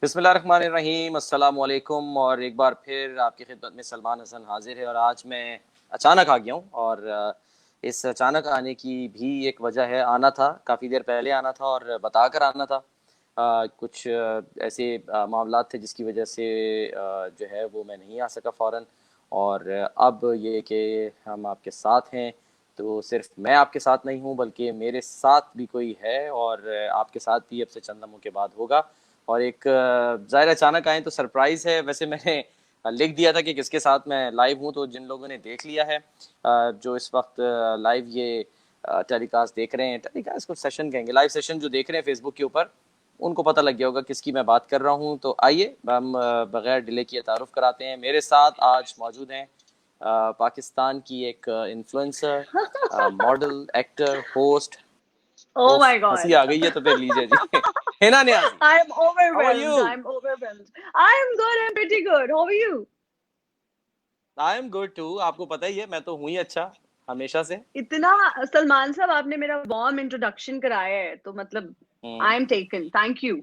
बिस्मिल्लाहिर्रहमानिर्रहीम, अस्सलामु अलैकुम। और एक बार फिर आपकी खिदमत में सलमान हसन हाजिर है। और आज मैं अचानक आ गया हूँ और इस अचानक आने की भी एक वजह है। आना था, काफ़ी देर पहले आना था और बता कर आना था। कुछ ऐसे मामलात थे जिसकी वजह से जो है वो मैं नहीं आ सका फ़ौरन। और अब ये कि हम आपके साथ हैं, तो सिर्फ मैं आपके साथ नहीं हूँ बल्कि मेरे साथ भी कोई है और आपके साथ भी अब से चंद लम्हों के बाद होगा। और एक ज़ाहिर अचानक आए तो सरप्राइज़ है। वैसे मैंने लिख दिया था कि किसके साथ मैं लाइव हूँ, तो जिन लोगों ने देख लिया है, जो इस वक्त लाइव ये टेलीकास्ट देख रहे हैं, टेलीकास्ट को सेशन कहेंगे, लाइव सेशन जो देख रहे हैं फेसबुक के ऊपर, उनको पता लग गया होगा किसकी मैं बात कर रहा हूँ। तो आइए हम बगैर डिले किए तारुफ कराते हैं। मेरे साथ आज मौजूद हैं पाकिस्तान की एक influencer, model, actor, host. Oh ओफ, my हंसी God. आ गई है तो फिर लीजिए जी। Hina Niazi, I'm how are overwhelmed. You? I'm overwhelmed. I'm good. I'm pretty good. How are you? I am good too. आपको पता ही है मैं तो हूँ ही अच्छा, हमेशा से। इतना सलमान साहब आपने मेरा वार्म इंट्रोडक्शन कराया है तो मतलब हम्म। I'm taken. Thank you.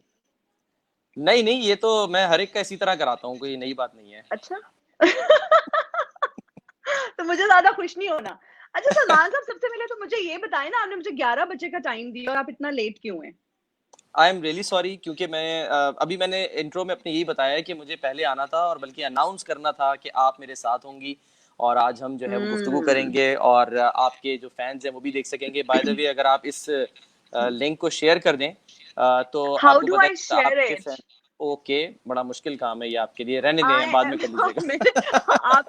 नहीं नहीं, ये तो मैं हर एक का इसी तरह कराता हूँ, कोई नई बात नहीं है। अच्छा. तो मुझे ज्यादा खुश नहीं होना. अच्छा सलमान साहब, सबसे पहले तो मुझे ये बताएं ना, आपने मुझे 11 बजे का टाइम दिया और आप इतना लेट क्यों हैं? आई एम रियली सॉरी, क्योंकि मैं अभी मैंने इंट्रो में अपने यही बताया है कि मुझे पहले आना था और बल्कि अनाउंस करना था कि आप मेरे साथ होंगी और आज हम जो है वो गुफ्तगू Hmm. करेंगे और आपके जो फैंस हैं वो भी देख सकेंगे। बाय द वे, अगर आप इस लिंक को शेयर कर दें तो How आपको do पता I है share आपके it? फैन। ओके, बड़ा मुश्किल काम है ये आपके लिए, रहने दें, I बाद में am. कर लीजिएगा। मेरे आप.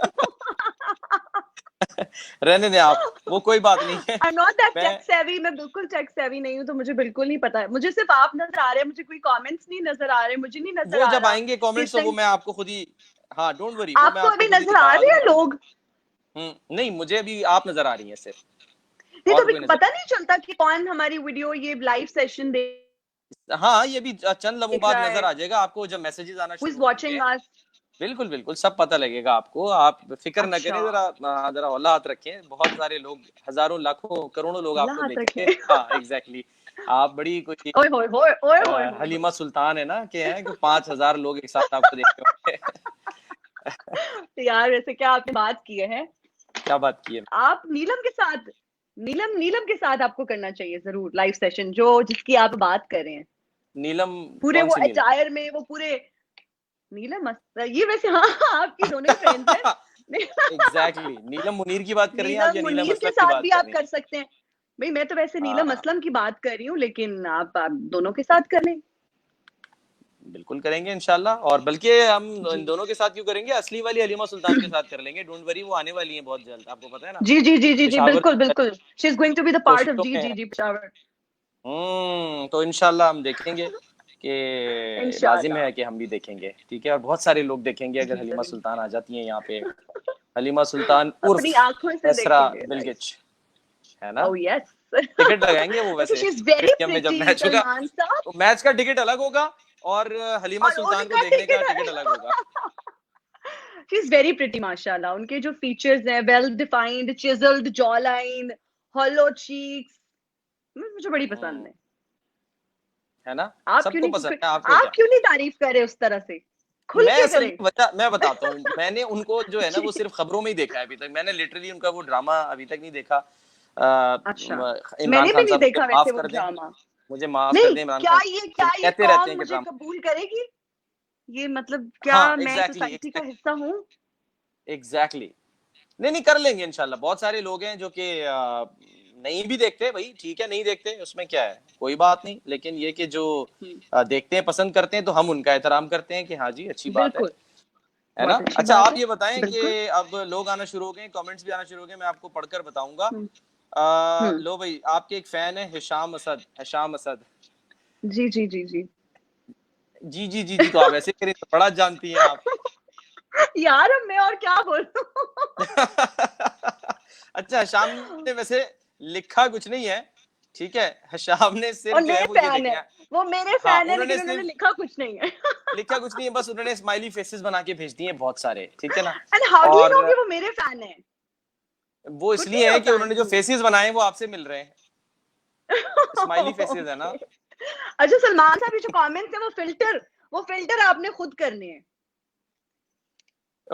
रहने दें आप, वो कोई बात नहीं है। I'm not that मैं tech savvy. मैं बिल्कुल tech savvy नहीं हूँ, तो मुझे बिल्कुल नहीं पता है. मुझे सिर्फ आप नजर आ रहे हैं, मुझे कोई कमेंट्स नहीं नजर आ रहे, मुझे नहीं नजर वो आ जब रहा आएंगे कि कमेंट्स इस तो वो टाइम मैं आपको खुद ही, हाँ डोंट वरी, वो मैं आपको आपको अभी खुद ही नजर आ दिखा रहे हैं दूंगा। लोग. नहीं, मुझे अभी आप नजर आ रही हैं सिर्फ, नहीं तो और अभी कोई नजर पता नहीं चलता कि कौन हमारी वीडियो ये लाइव सेशन नहीं। हाँ, ये भी चंद लम्हों देख बाद रहा नजर है. आ जाएगा आपको जब मैसेजेस आना हु इज शुरू होंगे। Watching us? बिल्कुल बिल्कुल, सब पता लगेगा आपको, आप फिक्र न अच्छा. करें। जरा जरा हौला हाथ रखें, बहुत सारे लोग, हजारों लाखों करोड़ों लोग अल्लाह आपको हाथ देखेंगे। रखे. हाँ एग्जैक्टली। आप बड़ी कोई ओए होए होए ओए होए होए होए. हलीमा सुल्तान है ना, कि हैं कि 5,000 लोग एक साथ आपको देख रहे होंगे। तो यार वैसे क्या आपने बात की है? क्या बात की है? आप नीलम के साथ, नीलम नीलम के साथ आपको करना चाहिए जरूर लाइव सेशन, जो जिसकी आप बात कर रहे हैं. नीलम? पूरे कौन वो सी नीलम? अटायर में वो पूरे नीलम ये वैसे हाँ हाँ, आपकी दोनों ही फ्रेंड्स हैं. एग्जैक्टली, नीलम मुनीर की बात कर रही हैं आप नीलम या नीलम मुनीर के असलम की साथ बात भी कर आप रही कर सकते हैं. भाई मैं तो वैसे हैं? नीलम हाँ, असलम की बात कर रही हूँ, लेकिन आप दोनों के साथ कर लें. बिल्कुल करेंगे इंशाल्लाह। और बल्कि हम इन जी दोनों के साथ क्यों करेंगे, असली वाली हलीमा सुल्तान के साथ कर लेंगे। डोंट वरी, वो आने वाली है बहुत जल्द, आपको पता है ना। जी जी जी जी जी, पेशावर बिल्कुल बिल्कुल. She is going to be the part of कोशिशों जी में है। जी जी पेशावर. तो इंशाल्लाह हम देखेंगे कि लाजिम इंशाल्लाह. है कि हम भी देखेंगे, ठीक है। और बहुत सारे लोग देखेंगे अगर जी हलीमा जरूर. सुल्तान आ जाती हैं यहाँ पे। हलीमा सुल्तान अपनी उर्फ आंखों से एसरा देखेंगे. नाइस. बिलगिच, है ना। Oh yes. टिकट लगाएंगे वो वैसे वैसे शी इज वेरी स्टेडियम में जब प्रिटी मैच होगा। सलमान साहब. तो मैच का टिकट अलग होगा और हलीमा और सुल्तान को उनका देखने का टिकट टिकट अलग होगा। शी इज वेरी प्रिटी माशाल्लाह. उनके जो फीचर्स हैं, well defined chiselled jaw line, hollow cheeks, मुझे बड़ी पसंद हम्म, है. है ना। आप क्यों सबको नहीं, पसंद है, आपको आप क्या। क्यों नहीं तारीफ कर रहे उस तरह से? खुल मैं के असल करे. में वजह मैं बताता हूँ, मैंने उनको जो है ना वो जी. सिर्फ खबरों में ही देखा है अभी तक। मैंने लिटरली उनका वो ड्रामा अभी तक नहीं देखा। अच्छा. इमरान मैंने भी खान नहीं साहब मुझे देखा माफ वैसे वो कर दें, ड्रामा. मुझे माफ कर नहीं, दें इमरान क्या खान ये साहब, क्या वो ये कहते रहते कौम हैं कि मुझे ड्रामा। कबूल करेगी? ये मतलब क्या हाँ मैं एग्जैक्टली सोसाइटी का exactly, हिस्सा हूँ? एग्जैक्टली। नहीं नहीं, कर लेंगे इंशाल्लाह। बहुत सारे लोग हैं जो कि नहीं भी देखते, भाई ठीक है, नहीं देखते, उसमें क्या है, कोई बात नहीं। लेकिन ये कि जो देखते हैं, पसंद करते हैं, तो हम उनका एहतराम करते हैं कि हाँ जी, अच्छी बात बिल्कुल. है ना। बहुत अच्छी अच्छा, बात आप है. ये बताएं कि बिल्कुल. अब लोग आना शुरू हो गए, कमेंट्स भी आना शुरू हो गए, मैं आपको पढ़कर बताऊंगा। हम्म. हम्म. लो भाई, आपके एक फैन है हिशाम असद, हिशाम असद। जी जी जी जी. जी जी जी जी, तो आप ऐसे करें तो बड़ा जानती हैं आप। यार अब मैं और क्या बोलूं. अच्छा, शाम ने वैसे लिखा कुछ नहीं है, ठीक है। शाम ने सिर्फ और जो है मेरे वो ये फैन है. देखें। वो मेरे हाँ, फैन है, उन्होंने लेकिन उन्होंने सिर्फ लिखा कुछ नहीं है. लिखा कुछ नहीं है, बस उन्होंने स्माइली फेसेस बना के भेज दिए बहुत सारे, ठीक है ना। एंड हाउ डू यू और नो कि वो मेरे फैन है? वो कुड बी इसलिए है योर कि फैन उन्होंने जो टू. फेसेस बनाए हैं वो आपसे मिल रहे हैं, स्माइली फेसेस है ना। अच्छा सलमान साहब, ये जो कमेंट्स है वो फिल्टर वो फिल्टर आपने खुद करने हैं।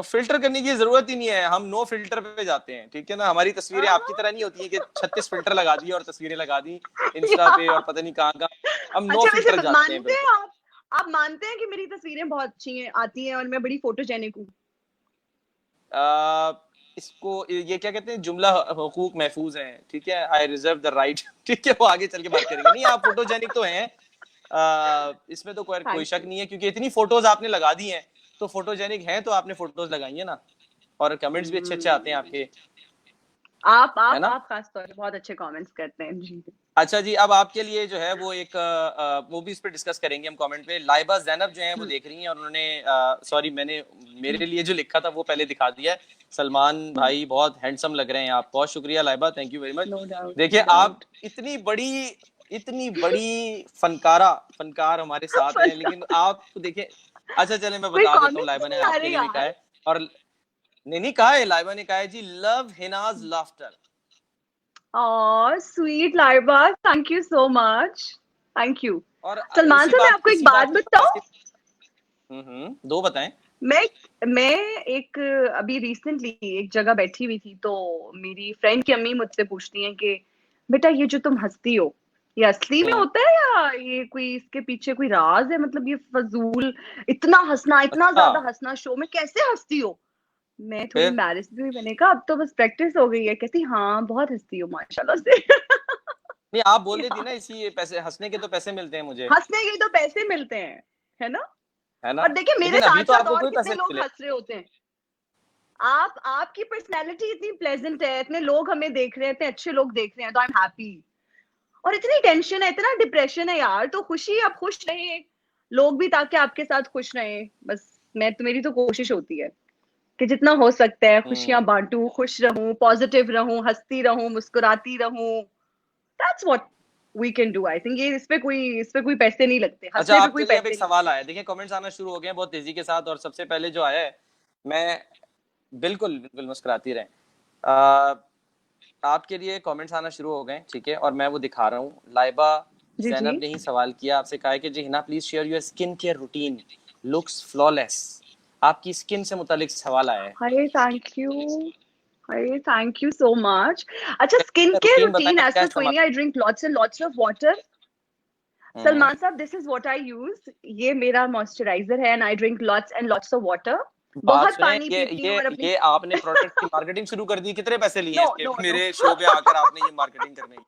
फिल्टर करने की जरूरत ही नहीं है, हम नो फिल्टर पे जाते हैं, ठीक है ना। हमारी तस्वीरें आपकी तरह नहीं होती है कि 36 फिल्टर लगा दिए और तस्वीरें लगा दी इंस्टा पे और पता नहीं कहाँ कहाँ। हम नो अच्छा, वैसे फिल्टर जाते हैं मानते बिल्कुल। हैं आप मानते हैं कि मेरी तस्वीरें बहुत अच्छी हैं, आती हैं और मैं बड़ी फोटोजेनिक हूँ? इसको ये क्या कहते हैं, जुमला हुकूक महफूज है, ठीक है, आई रिजर्व द राइट ठीक है, वो आगे चल के बात करेंगे। नहीं, आप फोटोजेनिक तो हैं, इसमें तो कोई थैंक शक यू। नहीं है, क्योंकि इतनी फोटोज आपने लगा दी हैं, तो फोटोजेनिक हैं तो आपने फोटोज लगाई है ना, और कमेंट्स भी अच्छे अच्छे आते हैं आपके, आप है आप ना। आप खास तौर पे बहुत अच्छे कमेंट्स करते हैं जी। अच्छा जी, अब आपके लिए जो है वो एक वो भी इस पे डिस्कस करेंगे हम कमेंट पे। लाइबा जैनब जो है वो देख रही हैं और उन्होंने सॉरी, मैंने मेरे लिए जो लिखा था वो पहले दिखा दिया है। सलमान भाई बहुत हैंडसम लग रहे हैं आप। बहुत शुक्रिया Laiba, thank you very much. No doubt, देखिए, नो आप डाउट। इतनी बड़ी फनकार हमारे साथ हैं, लेकिन आप देखिए, अच्छा चले मैं कोई बता देता हूँ, कमेंट्स लाइबा ने नहीं आ आपके रहे लिए भी कहा यार। है। और नहीं कहा है, लाइबा ने कहा है जी, love Hina's laughter. Oh sweet Laiba, thank you so much, thank you. और सलमान साहब, मैं आपको एक इसी बात बात की बताऊं? तासीर। दो बताएं। मैं मैं एक अभी रिसेंटली एक जगह बैठी हुई थी, तो मेरी फ्रेंड की अम्मी मुझसे पूछती हैं कि बेटा ये जो तुम हंसती हो, ये असली में हम्म। होता है या ये कोई इसके पीछे कोई राज है? मतलब ये फजूल इतना हंसना, इतना अच्छा, ज्यादा हंसना शो में, कैसे हंसती हो? मैं थोड़ी फिर एम्बैरेस भी हुई, मैंने कहा अब तो बस प्रैक्टिस हो गई है। कहती हाँ बहुत हंसती हो माशाल्लाह से। नहीं, आप बोल देती यार, ना, इसी पैसे हंसने के तो पैसे मिलते हैं मुझे, हंसने के तो पैसे मिलते हैं, है ना? है ना। और देखिए मेरे लेकिन अभी साथ तो साथ आपको और कोई कितने पैसे नहीं लोग मिले। हंस रहे होते हैं। आपकी पर्सनैलिटी इतनी प्लेजेंट है, इतने लोग हमें देख रहे हैं, इतने अच्छे लोग देख रहे हैं, तो आई एम हैप्पी। और इतनी टेंशन है, इतना डिप्रेशन है यार, तो खुशी, आप खुश रहे, लोग भी ताकि आपके साथ खुश रहे। बस मैं तो, मेरी तो कोशिश होती है कि जितना हो सकता है हम्म। खुशियां बांटूं, खुश रहूं, पॉजिटिव रहूं, हंसती रहूं, मुस्कुराती रहूं। That's what we can do. I think ये इस पे कोई पैसे नहीं लगते, अच्छा, हंसने पे कोई आपके लिए अब पैसे एक नहीं सवाल लगते। आया, देखिए कमेंट्स आना शुरू हो गए हैं बहुत तेजी के साथ, और सबसे पहले जो आया है, मैं बिल्कुल बिल्कुल मुस्कुराती रहे, आपके लिए कमेंट्स आना शुरू हो गए, ठीक है, और मैं वो दिखा रहा हूँ। लाइबा जी जी। जैनब ने ही सवाल किया, आपसे कहा है कि जी Hina please share your skin care routine, looks flawless. आपकी स्किन से मुतालिक सवाल आया है, अरे थैंक यू, अरे थैंक यू सो मच। अच्छा, स्किन केयर रूटीन रूटीन, बताएं, क्या ऐसा कोई इस्तेमाल। नहीं, I drink lots and lots of water. Hmm. Salman साहब, this is what I use, ये मेरा मॉइस्चराइजर है, and I drink lots and lots of water. बात बहुत सुने, पानी पीती हूँ और अपनी, ये आपने प्रोडक्ट की मार्केटिंग शुरू कर दी, कितने पैसे लिए नो इसके, नो नो। मेरे शो पे आकर आपने ये मार्केटिंग करने की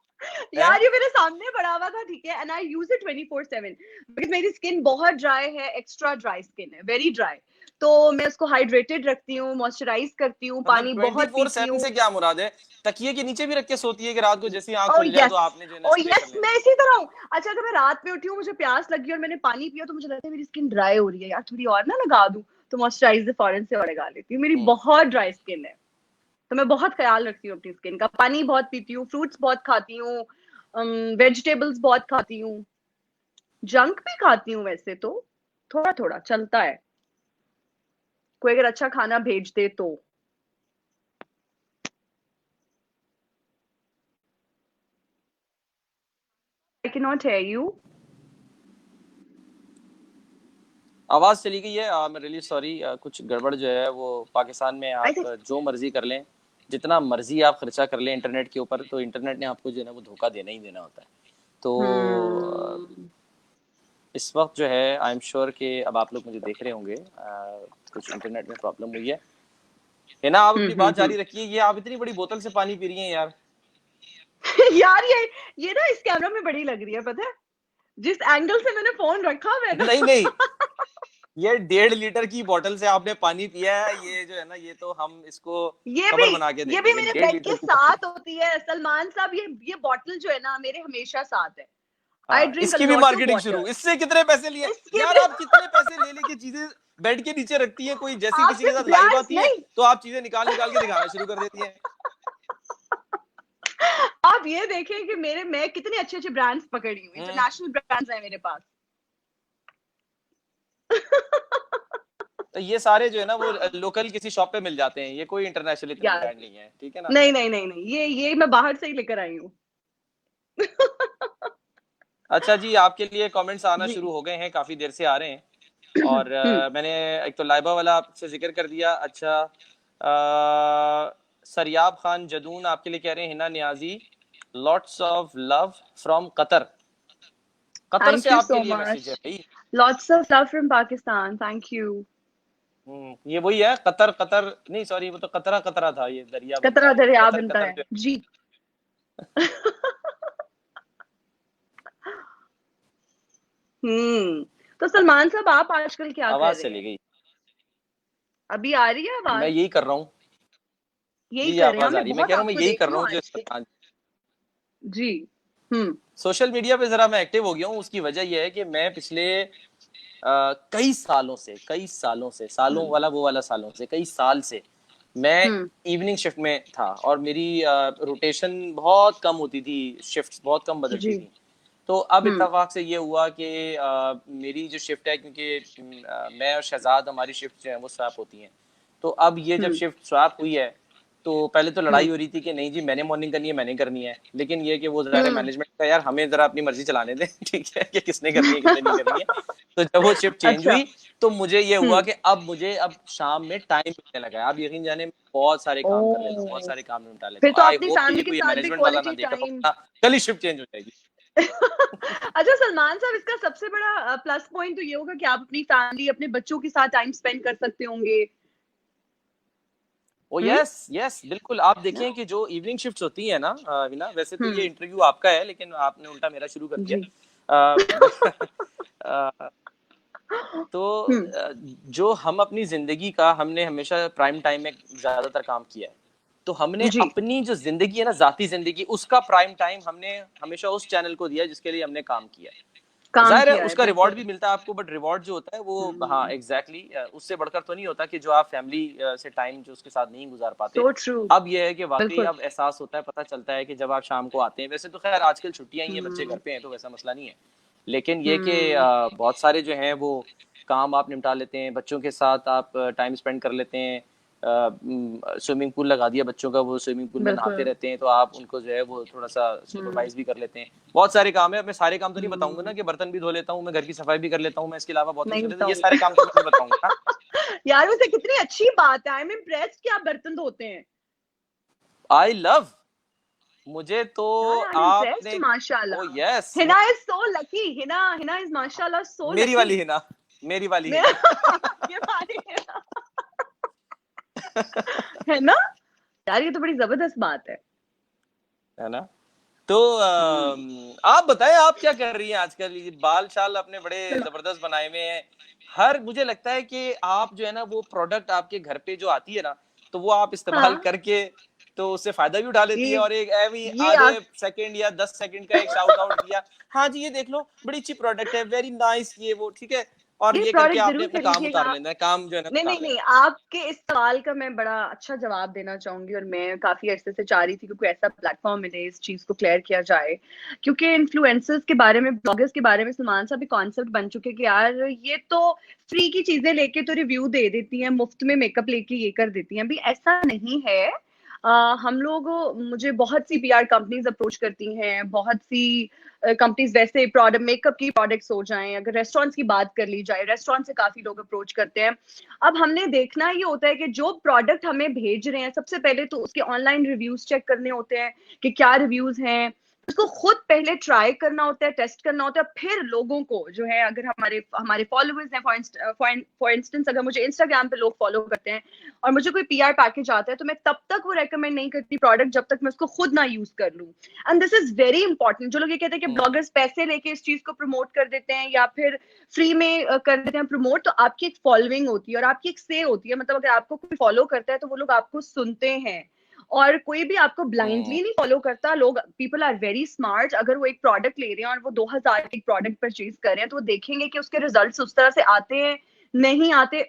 है। यार ये मेरे सामने पड़ा हुआ था, ठीक है, and I use it 24/7 because मेरी स्किन बहुत ड्राई है, एक्स्ट्रा ड्राई स्किन है, वेरी ड्राई। तो मैं उसको हाइड्रेटेड रखती हूँ, मॉइस्चराइज करती हूँ, मतलब पानी बहुत पीती 24/7 हूँ। से क्या मुराद है, तकिए के नीचे भी रख के सोती है कि रात को जैसे ही आंख ओ खुल जाए तो यस, आपने जो है ना ओ स्प्रे कर यस, लेना। मैं इसी तरह हूँ। अच्छा, अगर मैं रात में उठी हूँ, मुझे प्यास लगी और मैंने पानी पिया, तो मुझे लगता है मेरी स्किन ड्राई हो रही है यार, थोड़ी और ना लगा दूं, तो मॉइस्चराइजर फौरन से और लगा लेती हूँ। मेरी हम्म। बहुत ड्राई स्किन है, तो मैं बहुत ख्याल रखती हूँ अपनी स्किन का, पानी बहुत पीती हूँ, फ्रूट्स बहुत खाती हूँ, वेजिटेबल्स बहुत खाती हूँ, जंक भी खाती हूँ वैसे तो, थोड़ा थोड़ा चलता है, कोई अगर अच्छा खाना भेज दे तो। आई कैन नॉट हेयर यू। आवाज चली गई है, मैं रियली सॉरी, कुछ गड़बड़ जो है वो पाकिस्तान में, आई आप थिंक, जो मर्जी कर लें, जितना मर्जी आप खर्चा कर लें इंटरनेट के ऊपर, तो इंटरनेट ने आपको जो है ना वो धोखा देना ही देना होता है। तो इस वक्त जो है आई एम श्योर कि अब आप लोग मुझे देख रहे होंगे, कुछ इंटरनेट में प्रॉब्लम हुई है ना। आप अपनी बात जारी रखिए, ये आप इतनी बड़ी बोतल से पानी पी रही हैं यार। यार ये ना इस कैमरा में बड़ी लग रही है, पता है, जिस एंगल से मैंने फोन रखा हुआ है ना। नहीं नहीं, ये 1.5 लीटर की बोतल से आपने पानी पिया है, ये जो है ना, ये तो हम इसको ये भी कबर बना के ये भी देंगे, ये मेरे डेढ़ बेड लीटर के की बोतल। साथ होती है सलमान साहब, ये बॉटल जो है ना मेरे हमेशा साथ है। आई हाँ, ड्रिंक अ इसकी भी लॉट ऑफ मार्केटिंग शुरू, वाटर। इससे कितने पैसे लिए इसके यार, भी आप कितने पैसे ले लेके चीजें बेड के नीचे रखती हैं, कोई जैसी किसी आपसे के साथ लाइव ब्रांड्स आती है नहीं, तो आप चीजें निकाल निकाल के दिखाना शुरू कर देती हैं। आप ये देखें कि मैं कितने अच्छे अच्छे ब्रांड्स पकड़ी हूँ, हम्म। इंटरनेशनल ब्रांड्स है मेरे पास। तो ये सारे जो है ना वो लोकल किसी शॉप पे मिल जाते हैं, ये कोई इंटरनेशनल इतने यार ब्रांड नहीं है, ठीक है ना। नहीं नहीं नहीं नहीं, ये मैं बाहर से ही लेकर आई हूँ। अच्छा जी, आपके लिए कमेंट्स आना जी शुरू हो गए हैं, काफी देर से आ रहे हैं। और मैंने एक तो लाइबा वाला आपसे जिक्र कर दिया। अच्छा, सरयाब खान जदून आपके लिए कह रहे हैं, Hina Niazi lots of love from Qatar. Qatar Thank से you आपके so लिए मैसेज है much. भाई। Lots of love from Pakistan. Thank you. ये वही है कतर, कतर नहीं सॉरी, वो तो कतरा कतरा था, ये दरिया बनता कतरा है, दरिया कतर बनता कतर है जो जी। तो सलमान साहब, आप आजकल क्या कर आवाज रहे चली हैं? गई। अभी आ रही है मैं आवाज? यही कर रहा हूँ। यही जी कर रहे हैं, आवाज आ हमने रही है, मैं कह बहुत रहा हूँ मैं आपको यही कर देखी रहा हूँ हूँ जो। आज के। हाँ, जी। हम्म। सोशल मीडिया पे जरा मैं एक्टिव हो गया हूँ। उसकी वजह यह है कि मैं पिछले कई सालों से, सालों हम्म। वाला वो वाला सालों से, कई साल से मैं हम्म। इवनिंग शिफ्ट में था और मेरी रोटेशन बहुत कम होती थी, शिफ्ट्स बहुत कम बदलती जी। थी। तो अब हम्म। इत्तेफाक से ये हुआ कि मेरी जो शिफ्ट है, क्योंकि मैं और शहजाद हमारी शिफ्ट जो है वो स्वैप होती हैं, तो अब ये जब हम्म। शिफ्ट स्वैप हुई है तो पहले तो लड़ाई हम्म। हो रही थी कि नहीं जी मैंने मॉर्निंग करनी है, मैंने करनी है। लेकिन ये कि वो ज़ाहिर है हम्म। मैनेजमेंट का, यार हमें ज़रा अपनी मर्जी चलाने दें ठीक है, कि किसने करनी है किसने नहीं करनी है। तो जब वो शिफ्ट चेंज अच्छा। हुई तो मुझे ये हुआ हम्म। कि अब शाम में टाइम मिलने लगा है। आप यकीन जाने बहुत सारे काम कर लेता हूँ, बहुत ओ, सारे काम निपटा लेता फिर हूँ। तो आई अपनी होप कि फैमिली ये के कोई साथ भी मैनेजमेंट वाला ना क्वालिटी देख रहा हो टाइम। ना, कल ही शिफ्ट चेंज हो जाएगी। अच्छा सलमान साहब, इसका सबसे बड़ा प्लस पॉइंट तो ये होगा कि आप अपनी फैमिली, अपने बच्चों के साथ टाइम स्पेंड कर सकते होंगे। ओ हम्म। यस यस बिल्कुल। आप ना। देखें कि जो इवनिंग शिफ्ट्स होती है ना विना, वैसे तो ये हम्म। इंटरव्यू आपका है लेकिन आपने उल्टा मेरा शुरू कर दिया। जी। अ, तो हम्म। जो हम अपनी जिंदगी का, हमने हमेशा प्राइम टाइम में ज्यादातर काम किया है, तो हमने जी। अपनी जो जिंदगी है ना, जाती जिंदगी, उसका प्राइम टाइम हमने हमेशा उस चैनल को दिया जिसके लिए हमने काम किया है। काम जाहिर है किया है उसका रिवॉर्ड बिल्कुल। भी मिलता है आपको, बट रिवॉर्ड जो होता है वो, हाँ हम्म। एग्जैक्टली उससे बढ़कर तो नहीं होता कि जो आप फैमिली से टाइम जो उसके साथ नहीं गुजार पाते। So true. अब ये है कि वाकई बिल्कुल। अब एहसास होता है, पता चलता है कि जब आप शाम को आते हैं, वैसे तो खैर आजकल छुट्टियां ही हैं, बच्चे घर हम्म। पे हैं तो वैसा मसला नहीं है। लेकिन ये कि हम्म। बहुत सारे जो हैं वो काम आप निपटा लेते हैं, बच्चों के साथ आप टाइम स्पेंड कर लेते हैं। स्विमिंग पूल लगा दिया बच्चों का, वो स्विमिंग पूल में नहाते बिल्कुल। रहते हैं, तो आप उनको जो है वो थोड़ा सा हम्म। सुपरवाइज भी कर लेते हैं। बहुत सारे काम है, मैं सारे काम तो नहीं बताऊंगा हम्म। ना, कि बर्तन भी धो लेता हूँ मैं, घर की सफाई भी कर लेता हूँ मैं, इसके अलावा बहुत कुछ नहीं कर लेता हूँ, ये बताऊंगी। सारे काम तो मैं नहीं बताऊंगा। यार वैसे कितनी अच्छी बात है, आई एम इम्प्रेस्ड कि आप बर्तन धोते हैं। आई लव, मुझे तो यार आई एम इम्प्रेस्ड, आपने, ओ माशाल्लाह। Yes, Hina is so lucky. Hina is माशाल्लाह सो मेरी लकी। वाली है ना, मेरी वाली है ना। ये बात है ना। यार ये तो बड़ी जबरदस्त बात है। है ना। तो हम्म। आप बताएं, आप क्या कर रही हैं आजकल? ये बाल शाल अपने बड़े जबरदस्त बनाए हुए हैं। हर मुझे लगता है कि आप जो है ना, वो प्रोडक्ट आपके घर पे जो आती है ना, तो वो आप इस्तेमाल हाँ। करके तो उससे फायदा भी उठा लेती है, ये और एक एवी ये आधे आप सेकंड या 10 सेकंड का एक शाउट आउट किया, हाँ जी ये देख लो बड़ी अच्छी प्रोडक्ट है, वेरी नाइस, ये वो ठीक है, और ये ये करके प्रोडक्ट आपने जरूर अपना काम खरीदिएगा उतार आप। लेना है, काम जो है ना नहीं उतार नहीं नहीं, लेना आपके इस सवाल का मैं बड़ा अच्छा जवाब देना चाहूंगी, और मैं काफी अरसे से चाह रही थी कि कोई ऐसा प्लेटफॉर्म मिले इस चीज को क्लियर किया जाए। क्योंकि इन्फ्लुएंसर्स के बारे में, ब्लॉगर्स के बारे में सलमान साहब एक कॉन्सेप्ट बन चुके कि यार ये तो फ्री की चीजें लेके तो रिव्यू दे देती हैं, मुफ्त में मेकअप लेके ये कर देती हैं। अभी ऐसा नहीं है। हम लोग, मुझे बहुत सी पीआर कंपनीज अप्रोच करती हैं, बहुत सी कंपनीज, वैसे प्रोडक्ट, मेकअप की प्रोडक्ट्स हो जाएं, अगर रेस्टोरेंट्स की बात कर ली जाए, रेस्टोरेंट से काफी लोग अप्रोच करते हैं। अब हमने देखना ये होता है कि जो प्रोडक्ट हमें भेज रहे हैं, सबसे पहले तो उसके ऑनलाइन रिव्यूज चेक करने होते हैं कि क्या रिव्यूज हैं। उसको खुद पहले ट्राई करना होता है, टेस्ट करना होता है, फिर लोगों को जो है, अगर हमारे हमारे फॉलोअर्स हैं, फॉर इंस्टेंस अगर मुझे इंस्टाग्राम पे लोग फॉलो करते हैं और मुझे कोई पीआर पैकेज आता है, तो मैं तब तक वो रेकमेंड नहीं करती प्रोडक्ट जब तक मैं उसको खुद ना यूज कर लूं। And this is very important. जो लोग ये कहते हैं कि है। ब्लॉगर्स पैसे लेके इस चीज को प्रमोट कर देते हैं या फिर फ्री में कर देते हैं प्रमोट, तो आपकी एक फॉलोइंग होती है और आपकी एक से होती है। मतलब अगर आपको कोई फॉलो करता है तो वो लोग आपको सुनते हैं, और कोई भी आपको ब्लाइंडली नहीं फॉलो करता। लोग, पीपल आर वेरी स्मार्ट। अगर वो एक प्रोडक्ट ले रहे हैं और वो 2000 की प्रोडक्ट परचेज कर रहे हैं, तो वो देखेंगे कि उसके रिजल्ट्स उस तरह से आते हैं, नहीं आते।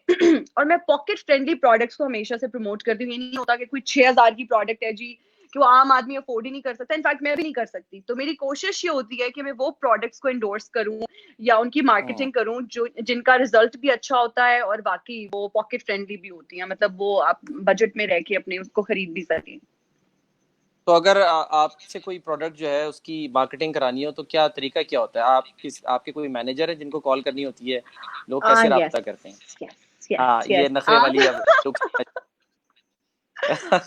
और मैं पॉकेट फ्रेंडली प्रोडक्ट्स को हमेशा से प्रमोट करती हूँ। ये नहीं होता कि कोई 6000 की प्रोडक्ट है जी कि वो आम आदमी अफोर्ड ही नहीं कर सकता। इनफैक्ट मैं भी नहीं कर सकती। तो मेरी कोशिश ये होती है कि मैं वो प्रोडक्ट्स को एंडोर्स करूं या उनकी मार्केटिंग करूं जो जिनका रिजल्ट भी अच्छा होता है और बाकी वो पॉकेट फ्रेंडली भी होती है। मतलब वो आप बजट में रह के अपने उसको खरीद भी सकें। तो अगर आपसे कोई प्रोडक्ट जो है उसकी मार्केटिंग करानी हो तो क्या तरीका क्या होता है? आपके कोई मैनेजर है जिनको कॉल करनी होती है? लोग कैसे यस राब्ता करते हैं? यस यस हाँ, ये यस नखरे आप वाली अब लोग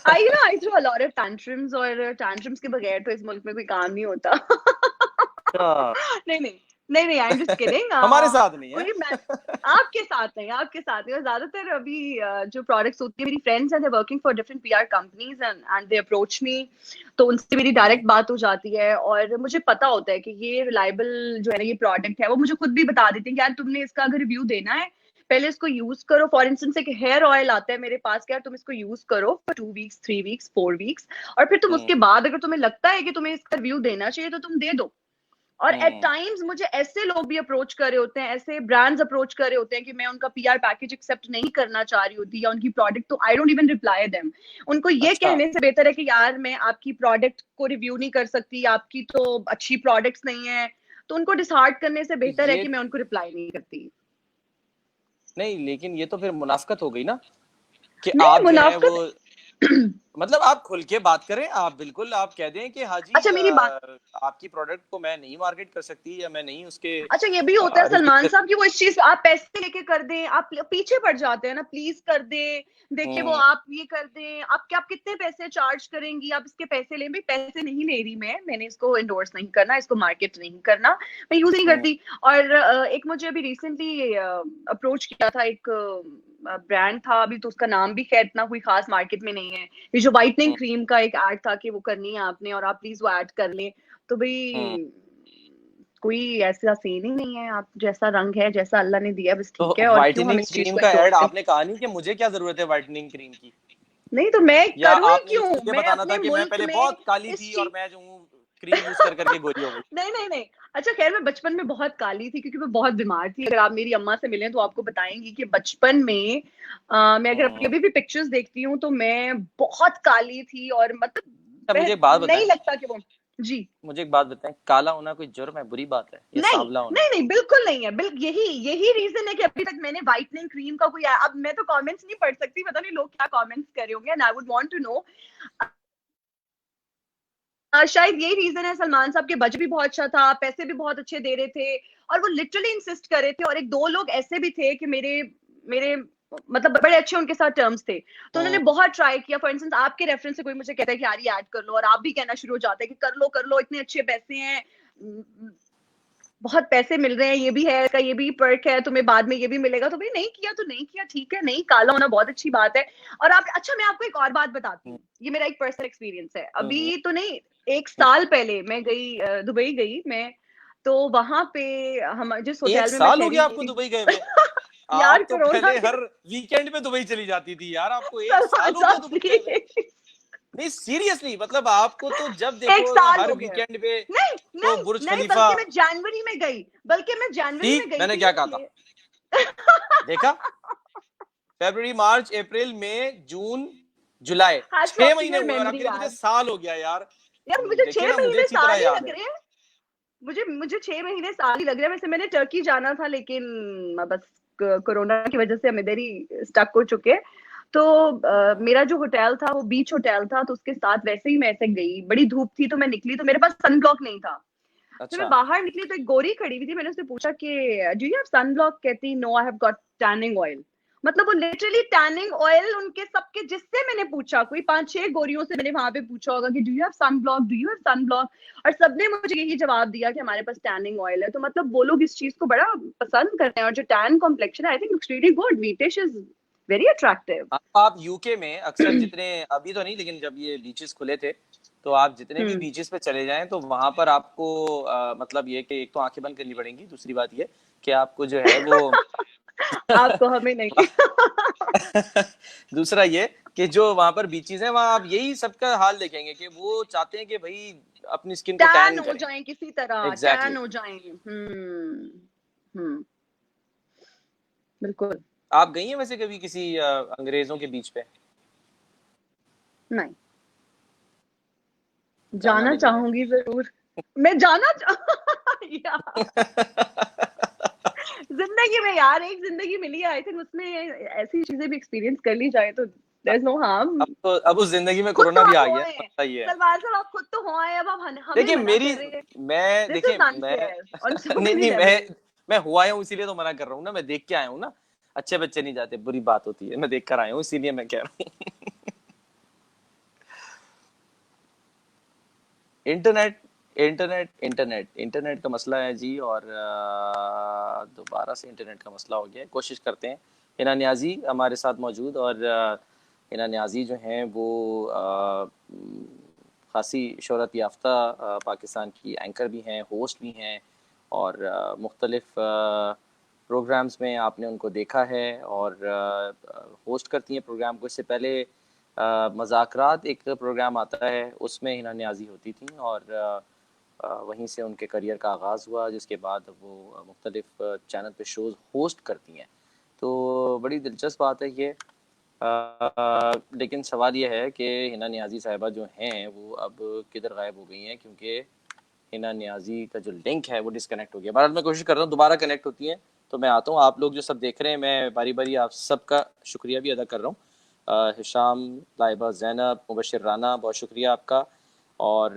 I throw a lot of tantrums, और टैंट्रम्स के बगैर तो इस मुल्क में कोई काम नहीं होता। अच्छा, नहीं नहीं नहीं नहीं, आई एम जस्ट किडिंग। हमारे साथ नहीं है। कोई मैं आपके साथ नहीं, आपके साथ नहीं। और ज्यादातर अभी जो प्रोडक्ट्स होती है, मेरी फ्रेंड्स हैं, they working for different PR companies and they approach me, तो उनसे मेरी डायरेक्ट बात हो जाती है और मुझे पता होता है कि ये रिलायबल जो है ना ये प्रोडक्ट है। वो मुझे खुद भी बता देते हैं कि यार तुमने इसका अगर रिव्यू देना है पहले इसको यूज करो। फॉर इंस्टेंस एक हेयर ऑयल आता है मेरे पास कि यार तुम इसको यूज करो फॉर 2 वीक्स, 3 वीक्स, 4 वीक्स, और फिर तुम हम्म उसके बाद अगर तुम्हें लगता है कि तुम्हें इसका रिव्यू देना चाहिए तो तुम दे दो। और एट हम्म टाइम्स मुझे ऐसे लोग भी अप्रोच कर रहे होते हैं, ऐसे ब्रांड्स अप्रोच कर रहे होते हैं कि मैं उनका पीआर पैकेज एक्सेप्ट नहीं करना चाह रही होती या उनकी प्रोडक्ट, तो I don't even reply them. उनको ये अच्छा, कहने से बेहतर है कि यार मैं आपकी प्रोडक्ट को रिव्यू नहीं कर सकती, आपकी तो अच्छी प्रोडक्ट्स नहीं है, तो उनको डिसहार्ट करने से बेहतर है ये कि मैं उनको रिप्लाई नहीं करती। नहीं, लेकिन ये तो फिर मुनाफकत हो गई ना कि नहीं आप जो है वो, मुनाफकत। मतलब आप खुल के बात करें, आप बिल्कुल आप कह दें कि हाँ जी अच्छा मेरी बात, आपकी प्रोडक्ट को मैं नहीं मार्केट कर सकती या मैं नहीं उसके अच्छा ये भी होता है रिव्यू सलमान दे। साहब की वो इस चीज आप पैसे लेके कर दें, आप पीछे पड़ जाते हैं ना, प्लीज कर दे, देखिए वो हम्म आप ये कर दें, आप कितने पैसे चार्ज करेंगी, आप इसके पैसे लें। भाई पैसे नहीं ले रही मैंने इसको एंडोर्स नहीं करना, इसको मार्केट नहीं करना, मैं यूज नहीं हम्म करती। और एक मुझे अभी रिसेंटली अप्रोच किया था एक ब्रांड था, अभी तो उसका नाम भी खैर इतना कोई खास मार्केट में नहीं है। ये जो व्हाइटनिंग हम्म क्रीम का एक ऐड था कि वो करनी है आपने और आप प्लीज वो ऐड कर लें, तो हम्म। भाई कोई ऐसा सीन ही नहीं है। आप जैसा रंग है, जैसा अल्लाह ने दिया बस ठीक तो है, और क्यों हम व्हाइटनिंग इस चीज क्रीम को का एंडोर्स ऐड करें। आपने कहा नहीं कि मुझे क्या जरूरत है व्हाइटनिंग क्रीम की, नहीं तो मैं या करूँ ही आपने ये क्यों, खुल के मैं बताना था अपने कि मैं मुल्क पहले में बहुत काली इस थी और चीज मैं जो हूँ क्रीम यूज कर करके गोरी हो गई। नहीं नहीं नहीं। अच्छा खैर मैं बचपन में बहुत काली थी क्योंकि मैं बहुत बीमार थी। अगर आप मेरी अम्मा से मिलें तो आपको बताएंगी कि बचपन में मैं अगर हम्म। अभी भी पिक्चर्स देखती हूँ तो मैं बहुत काली थी, और अच्छा, मतलब मुझे एक बात बताएं, नहीं लगता कि वो जी। काला होना कोई जुर्म है, बुरी बात है, या नहीं सांवला होना? नहीं नहीं बिल्कुल नहीं है। यही यही रीजन है कि अभी तक मैंने व्हाइटनिंग क्रीम का कोई, अब मैं तो कमेंट्स नहीं पढ़ सकती, पता नहीं लोग क्या कमेंट्स कर रहे होंगे, and I would want to know. शायद यही रीजन है, सलमान साहब के बजट भी बहुत अच्छा था, पैसे भी बहुत अच्छे दे रहे थे, और वो लिटरली इंसिस्ट कर रहे थे। और एक दो लोग ऐसे भी थे कि मेरे मेरे मतलब बड़े अच्छे उनके साथ टर्म्स थे, तो उन्होंने हम्म बहुत ट्राई किया। फॉर इंस्टेंस आपके रेफरेंस से कोई मुझे कहता है कि यार ये ऐड कर लो, और आप भी कहना शुरू हो जाते हैं कि कर लो इतने अच्छे पैसे हैं, बहुत पैसे मिल रहे हैं, ये भी है, इसका ये भी पर्क है, तुम्हें बाद में ये भी मिलेगा। तो भाई नहीं किया तो नहीं किया, ठीक है, नहीं काला होना बहुत अच्छी बात है। और आप, अच्छा मैं आपको एक और बात बताती हम्म हूँ, ये मेरा एक पर्सनल एक्सपीरियंस है, हम्म अभी तो नहीं, एक हम्म। साल पहले मैं गई दुबई गई मैं, तो वहां पे हम जिस एक होटल में मैं साल हो ठहरी गया हुई आपको थी दुबई गए हुए? यार आप तो कोरोना पहले के हर वीकेंड पे दुबई चली जाती थी यार, आपको एक सलमान साल हो गया साहब दुबई गए हुए? प्लीज, नहीं सीरियसली, मतलब आपको तो जब एक देखो साल हर हो गया। वीकेंड पे नहीं तो नहीं बुर्ज नहीं, खलीफा। बल्कि मैं जनवरी में गई, बल्कि मैं जनवरी में ठीक, गई मैंने थी क्या कहा था? देखा, फरवरी मार्च अप्रैल मई जून जुलाई, हैट्स ऑफ 6 महीने टू योर हुए और आप मेमोरी कह रही मुझे यार। साल हो गया यार। यार मुझे देखिए छह ना, मुझे महीने अच्छी तरह साल ही याद लग है। रहे हैं, मुझे 6 महीने साल ही लग रहे हैं। वैसे मैंने टर्की जाना था, लेकिन बस कोरोना की वजह से हम इधर ही स्टक हो चुके हैं। तो मेरा जो होटल था वो बीच होटल था, तो उसके साथ वैसे ही मैं ऐसे गई, बड़ी धूप थी तो मैं निकली, तो मेरे पास सन ब्लॉक नहीं था। तो मैं अच्छा, बाहर निकली तो एक गोरी खड़ी हुई थी, मैंने उससे पूछा कि do you have sunblock, कहती no I have got tanning oil. मतलब वो लिटरली टैनिंग ऑयल उनके सबके, जिससे मैंने पूछा, कोई 5-6 गोरियों से मैंने वहां पे पूछा होगा कि do you have sunblock, do you have sunblock, और सबने मुझे यही जवाब दिया कि हमारे पास टैनिंग ऑयल है। तो मतलब वो लोग इस चीज को बड़ा पसंद करते हैं, और जो टैन कॉम्प्लेक्शन है I think looks really good, wheatish is very attractive. आप यूके में अक्सर जितने, अभी तो नहीं लेकिन जब ये बीचेस खुले थे, तो आप जितने भी हम्म बीचेस पे चले जाएं तो वहां पर आपको मतलब ये कि एक तो आंखें बंद करनी पड़ेंगी, दूसरी बात ये कि आपको जो है वो आपको, हमें नहीं दूसरा ये कि जो वहां पर बीचेस हैं वहां आप यही सबका हाल देखेंगे कि वो चाहते हैं कि भाई अपनी स्किन को टैन टैन हो करें। जाए किसी तरह, टैन एग्जैक्टली हो जाए। बिल्कुल। आप गई हैं वैसे कभी किसी अंग्रेजों के बीच पे? नहीं, जाना जाना लेकिन है। चाहूंगी जरूर, मैं यार जिंदगी में यार एक जिंदगी मिली है, आई थिंक उसमें ऐसी चीजें भी एक्सपीरियंस कर ली जाए तो there's no harm. अब उस जिंदगी में खुद कोरोना तो भी आप आ गया होए है, मसला ये है। सलमान साहब, आप खुद तो होए, अब आप हमें देखिए मना मेरी, कर रहे हैं. मैं This देखिए is मैं unfair on so नहीं many नहीं levels. मैं हुआ आया हूँ इसीलिए तो मना कर रहा हूँ ना, मैं देख के आया हूँ ना, अच्छे बच्चे नहीं जाते, बुरी बात होती है, मैं देख कर आया हूँ इसीलिए मैं कह रहा हूँ। इंटरनेट इंटरनेट का मसला है जी, और दोबारा से इंटरनेट का मसला हो गया है। कोशिश करते हैं। हिना नियाजी हमारे साथ मौजूद, और हिना नियाजी जो हैं वो खासी शोहरत याफ्ता पाकिस्तान की एंकर भी हैं, होस्ट भी हैं, और मुख्तलिफ प्रोग्राम्स में आपने उनको देखा है, और होस्ट करती हैं प्रोग्राम को। इससे पहले मज़ाकरात एक प्रोग्राम आता है, उसमें हिना नियाज़ी होती थी, और वहीं से उनके करियर का आगाज़ हुआ, जिसके बाद वो मुख्तलिफ चैनल पे शोज़ होस्ट करती हैं। तो बड़ी दिलचस्प बात है ये। लेकिन सवाल ये है कि हिना नियाज़ी साहिबा जो हैं वो अब किधर गायब हो गई हैं, क्योंकि हिना नियाज़ी का जो लिंक है वो डिस्कनेक्ट हो गया। बहरहाल मैं कोशिश कर रहा हूँ दोबारा कनेक्ट होती है तो मैं आता हूँ। आप लोग जो सब देख रहे हैं, मैं बारी बारी आप सबका शुक्रिया भी अदा कर रहा हूँ। हिशाम, लाइबा, ज़ैनब, मुबशिर राना, बहुत शुक्रिया आपका। और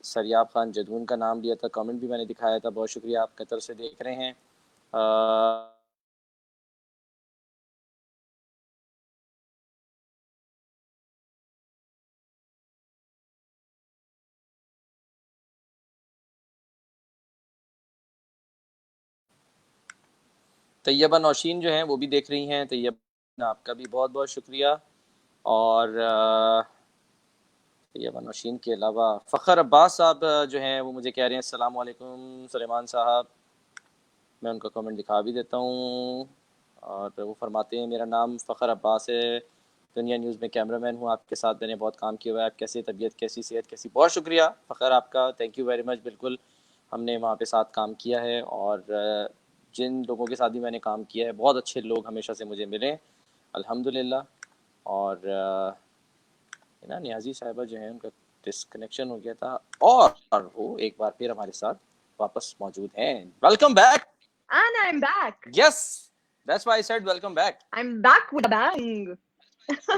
सरयाब खान जदून का नाम लिया था, कमेंट भी मैंने दिखाया था, बहुत शुक्रिया, आप कतर से देख रहे हैं। तैयबा नौशीन जो हैं वो भी देख रही हैं। तैयबा, आपका भी बहुत बहुत शुक्रिया। और तैयबा नौशीन के अलावा फ़खर अब्बास साहब जो हैं वो मुझे कह रहे हैं अस्सलाम वालेकुम सुलेमान साहब। मैं उनका कमेंट दिखा भी देता हूँ, और वो फरमाते हैं मेरा नाम फ़खर अब्बास है, दुनिया न्यूज़ में कैमरामैन हूँ, आपके साथ मैंने बहुत काम किया हुआ है। आप कैसे, तबीयत कैसी, सेहत कैसी? बहुत शुक्रिया फ़खर आपका, थैंक यू वेरी मच। बिल्कुल हमने वहाँ पे साथ काम किया है, और जिन लोगों के साथ भी मैंने काम किया है बहुत अच्छे लोग हमेशा से मुझे मिले अल्हम्दुलिल्लाह। और ना नियाज़ी साहिबा जो है उनका डिस्कनेक्शन हो गया था, और वो एक बार फिर हमारे साथ वापस मौजूद हैं। Welcome back. And I'm back. Yes, that's why I said welcome back. I'm back with a bang.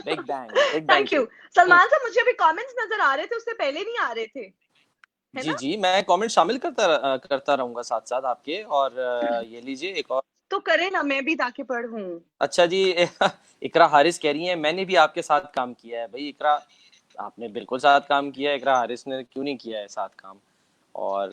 Big bang, big bang. Thank you. Salman साहब, मुझे अभी कमेंट्स नजर आ रहे थे, उससे पहले नहीं आ रहे थे, है जी ना? जी, मैं कमेंट शामिल करता रहूंगा साथ साथ आपके, और ये लीजिए एक और। तो करें ना, मैं भी ताकि पढ़ूं। अच्छा जी। इकरा हारिस कह रही है मैंने भी आपके साथ काम किया है। भाई इकरा, आपने बिल्कुल साथ काम किया है, इकरा हारिस ने क्यों नहीं किया है साथ काम। और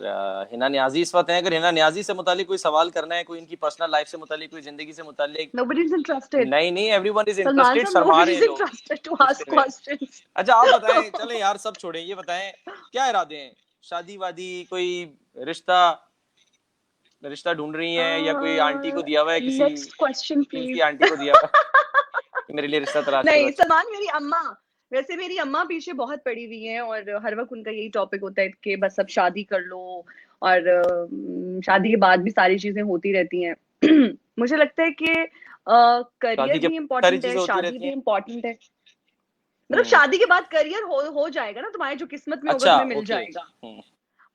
हिना नियाज़ी इस वक्त हैं, अगर हिना नियाज़ी से मुतालिक कोई सवाल करना है, कोई इनकी पर्सनल लाइफ से मुतालिक, कोई जिंदगी से मुतालिक। Nobody's interested. नहीं नहीं, एवरीवन इज सलमान इंटरेस्टेड, साहब, शर्मा रहे nobody's हैं लोग interested to ask गुस्से में। questions. अच्छा आप बताएं, चलें यार सब छोड़ें, ये बताएं क्या इरादे हैं, शादी वादी, कोई रिश्ता रिश्ता ढूंढ रही हैं, या कोई आंटी को दिया हुआ है किसी Next question, की please. आंटी को दिया हुआ है कि मेरे लिए रिश्ता तलाश करो? नहीं सलमान, मेरी अम्मा, वैसे मेरी अम्मा पीछे बहुत पड़ी हुई हैं, और हर वक्त उनका यही टॉपिक होता है कि बस अब शादी कर लो, और शादी के बाद भी सारी चीजें होती रहती हैं। मुझे लगता है कि शादी करियर के भी सारी इम्पोर्टेंट है, चीजें होती शादी रहती भी हैं। इम्पोर्टेंट है। मतलब शादी के बाद करियर हो जाएगा ना, तुम्हारे जो किस्मत में होगा अच्छा तुम्हें मिल ओके। जाएगा।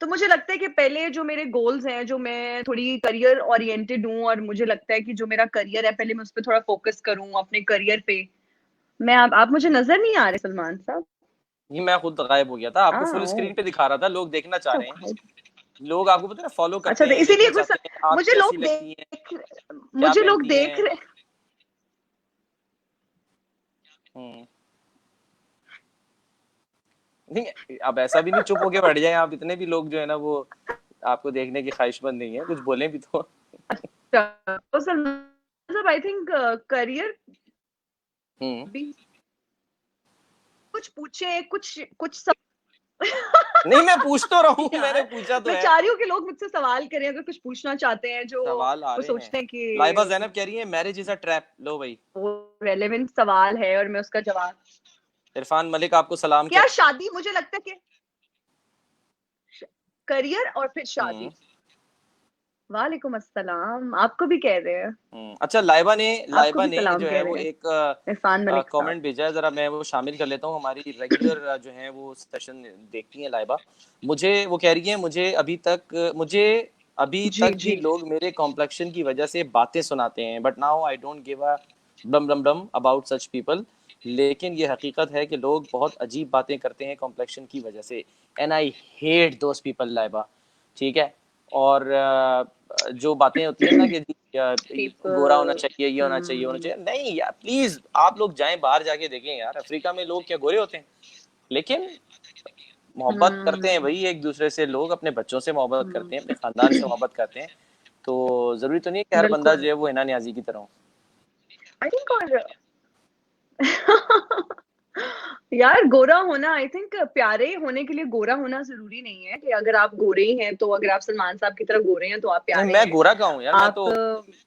तो मुझे लगता है कि पहले जो मेरे गोल्स हैं, जो मैं थोड़ी करियर ओरिएंटेड हूँ, और मुझे लगता है कि जो मेरा करियर है पहले मैं उस पर थोड़ा फोकस करूँ, अपने करियर पे। मैं आप मुझे नजर नहीं आ रहे सलमान साहब। ये मैं खुद गायब हो गया था, आपको फुल ओ, स्क्रीन पे दिखा रहा था, लोग देखना चाह तो रहे हैं। लोग आपको पता है फॉलो अच्छा, करते तो हैं, इसीलिए देखना चाहते हैं आप मुझे कैसी लोग लगती हैं, क्या मुझे लोग पहनती देख हैं। रहे। हम्म, नहीं अब ऐसा भी नहीं चुप होके बैठ जाए आप, इतने भी लोग जो है ना वो आपको देखने की ख्वाहिशमंद नहीं है, कुछ बोले भी तो। अच्छा, तो सलमान साहब, आई थिंक करियर हम्म, भी कुछ पूछे, कुछ कुछ सब। नहीं मैं पूछ तो रहा हूँ, मैंने यार, पूछा तो मैं है। चाह रही हूँ कि लोग मुझसे सवाल करें, अगर कुछ पूछना चाहते हैं जो सवाल आ वो रहे हैं। सोचते हैं लाइबा कि जैनब कह रही है मैरिज इज अ ट्रैप। लो भाई, वो रेलेवेंट सवाल है, और मैं उसका जवाब। इरफान मलिक आपको सलाम क्या कह। शादी, मुझे लगता है कि करियर और फिर हम्म, शादी। वालेकुम अस्सलाम, आपको भी कह रहे हैं। अच्छा आपको लाइबा भी ने सलाम जो कह है रहे वो हैं, एक इरफान मलिक साहब। कमेंट भेजा है, जरा मैं वो शामिल कर लेता हूँ। हमारी रेगुलर जो है वो सेशन देखती हैं लाइबा। मुझे वो कह रही है मुझे अभी जी तक भी जी। लोग मेरे कॉम्प्लेक्शन की वजह से बातें सुनाते हैं, but now I don't give a डम डम डम अबाउट सच पीपल, लेकिन ये हकीकत है कि लोग बहुत अजीब बातें करते हैं कॉम्प्लेक्शन की वजह से, and I hate those people Laiba, ठीक है। और जो बातें होती है ना कि गोरा होना people चाहिए, ये होना चाहिए, होना चाहिए, नहीं यार प्लीज आप लोग जाएं बाहर जाके देखें यार, अफ्रीका में लोग क्या गोरे होते हैं, लेकिन मोहब्बत करते हैं भाई एक दूसरे से, लोग अपने बच्चों से मोहब्बत करते हैं, अपने खानदान से मोहब्बत करते हैं, तो जरूरी तो नहीं है कि हर बंदा बिल्कुल जो है वो हिना नियाजी की तरह हो। I think. और यार गोरा होना, आई थिंक प्यारे होने के लिए गोरा होना जरूरी नहीं है कि अगर आप गोरे ही हैं तो, अगर आप सलमान साहब की तरह गोरे हैं तो आप नहीं प्यारे मैं हैं। गोरा का हूँ यार, मैं आप तो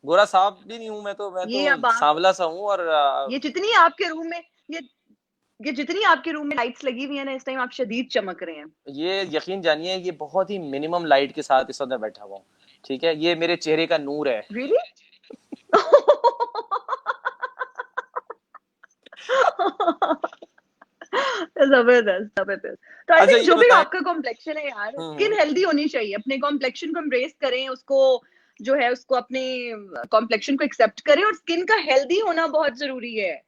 गोरा साहब भी नहीं हूँ, मैं तो ये अब आप सांवला सा हूँ, और ये जितनी आपके रूम में ये ये जितनी आपके रूम में लाइट्स लगी हुई है ना, इस टाइम आप शदीद चमक रहे हैं। ये यकीन जानिए ये बहुत ही मिनिमम लाइट के साथ इस वक्त मैं बैठा हुआ हूँ, ठीक है, ये मेरे चेहरे का नूर है। रियली? जबरदस्त जबरदस्त। तो आई अच्छा थिंक ये जो भी बताएं। आपका कॉम्प्लेक्शन है यार, स्किन हम्म। हेल्दी होनी चाहिए, अपने कॉम्प्लेक्शन को एम्ब्रेस करें, उसको जो है उसको अपने कॉम्प्लेक्शन को एक्सेप्ट करें, और स्किन का हेल्दी होना बहुत जरूरी है।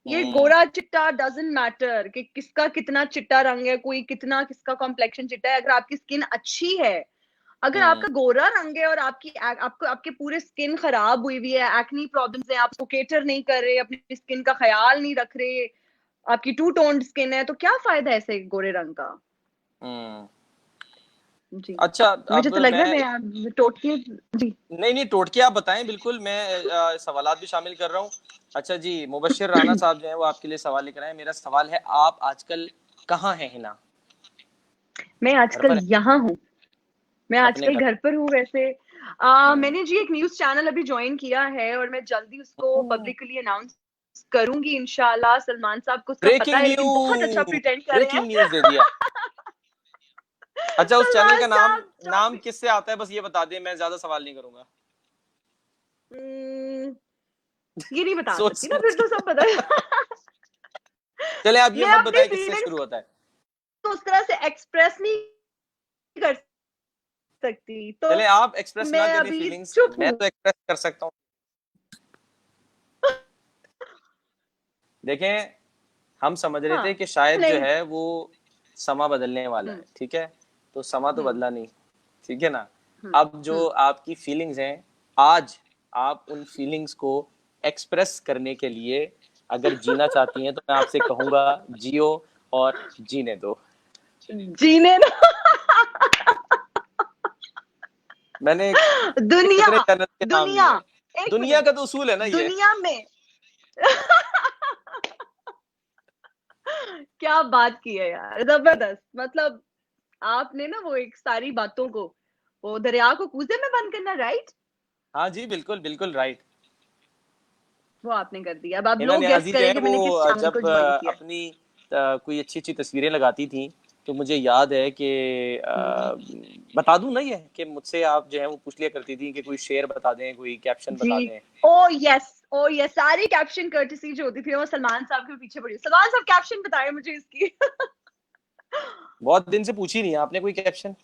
ये हम्म। गोरा चिट्टा डजंट मैटर कि किसका कितना चिट्टा रंग है, कोई कितना किसका कॉम्प्लेक्शन चिट्टा है, अगर आपकी स्किन अच्छी है, अगर हम्म। आपका गोरा रंग है और आपको आपके पूरे स्किन खराब हुई हुई है, एक्नी प्रॉब्लम्स है, आप केटर नहीं कर रहे, अपनी स्किन का ख्याल नहीं रख रहे, आपकी टू टोन्ड स्किन है, तो क्या फायदा है ऐसे गोरे रंग का? हम्म। जी। अच्छा मुझे अब तो लग मैं, रहा है मैं टोटके। जी। नहीं नहीं टोटके आप बताएं, बिल्कुल मैं सवालात भी शामिल कर रहा हूँ। अच्छा जी, मुबश्शिर राना साहब जो है वो आपके लिए सवाल लेकर आए, मेरा सवाल है आप आजकल कहाँ हैं हिना? मैं घर आजकल पर है? यहाँ हूँ। मैं अपने आजकल घर? घर पर हूँ वैसे। हम्म। मैंने जी एक न्यूज चैनल अभी ज्वाइन किया है, और मैं जल्दी उसको पब्लिकली अनाउंस करूंगी इंशाल्लाह। सलमान साहब को उसका पता ब्रेकिंग है, लेकिन बहुत अच्छा न्यूज, प्रिटेंड कर रहे ब्रेकिंग हैं। न्यूज दे दिया। अच्छा उस चैनल सलमान का नाम, साहब जो नाम किससे आता है बस ये बता दें, मैं ज्यादा सवाल नहीं करूंगा। हम्म, ये नहीं बता सोच सकती ना, समझ फिर के तो सब पता है। चले आप ये मैं मत अपनी बताएं किससे फीलिंग्स शुरू होता है। को उस तरह से एक्सप्रेस नहीं कर सकती, तो चले आप एक्सप्रेस ना मैं करें अभी फीलिंग्स, चुप मैं हूँ। तो एक्सप्रेस कर सकता हूँ। देखें, हम समझ रहे थे हाँ कि शायद जो नहीं। है वो समा बदलने वाला है, हम्म ठीक है, तो समा तो हम्म बदला नहीं, ठीक है ना। हम्म अब जो हम्म आपकी फीलिंग्स हैं, आज आप उन फीलिंग्स को एक्सप्रेस करने के लिए अगर जीना चाहती हैं तो मैं आपसे कहूंगा जियो और जीने दो। जीने ना। मैंने दुनिया कितने चैनल के नाम दुनिया लिए हैं। एक दुनिया मिनट। का तो उसूल है ना ये। दुनिया में क्या बात की है यार, जबरदस्त। मतलब आपने ना वो एक सारी बातों को, वो दरिया को कूजे में बंद करना, राइट? हाँ जी बिल्कुल बिल्कुल राइट। वो आपने कर दिया। अब आप हिना लोग गेस नियाजी जो है करेंगे वो मैंने किस चैनल को जब ज्वाइन किया है। अपनी कोई अच्छी अच्छी तस्वीरें लगाती थी, तो मुझे याद है कि हम्म, बता दूं ना ये कि मुझसे आप जो है वो पूछ लिया करती थी कि कोई शेर बता दें, कोई कैप्शन जी। बता दें। ओ यस, ओ यस, सारी कैप्शन कर्टसी जो होती थी वो सलमान साहब के पीछे पड़ी। सलमान साहब कैप्शन बताए मुझे इसकी। बहुत दिन से पूछी नहीं आपने कोई कैप्शन।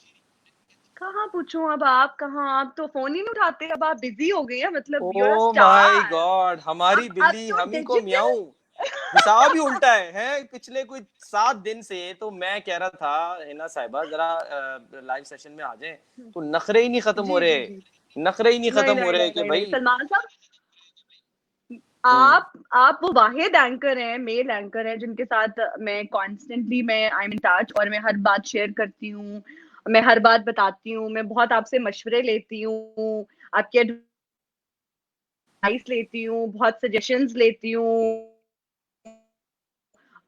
कहाँ पूछूं अब, आप कहाँ, आप तो फोन ही नहीं उठाते, अब आप बिजी हो गए हैं, मतलब you are a oh my star. God, हमारी अब बिल्ली तो हम ही को डिजिटल। मियाऊं। हिसाब ही उल्टा है पिछले कोई 7 दिन से, तो मैं कह रहा था हिना साहिबा जरा लाइव सेशन में आ जाएं, तो नखरे ही नहीं खत्म हो जी रहे, जी जी। नखरे ही नहीं नहीं खत्म हो नहीं रहे नहीं कि नहीं नहीं, भाई। सलमान साहब, हम्म। आप वो वाहिद एंकर हैं, मेल एंकर हैं, जिनके साथ मैं कॉन्स्टेंटली मैं आई एम इन टच, और मैं हर बात शेयर करती हूँ, मैं हर बात बताती हूँ, मैं बहुत आपसे मशवरे लेती हूँ, आपकी एडवाइस लेती हूँ, बहुत सजेशंस लेती हूँ।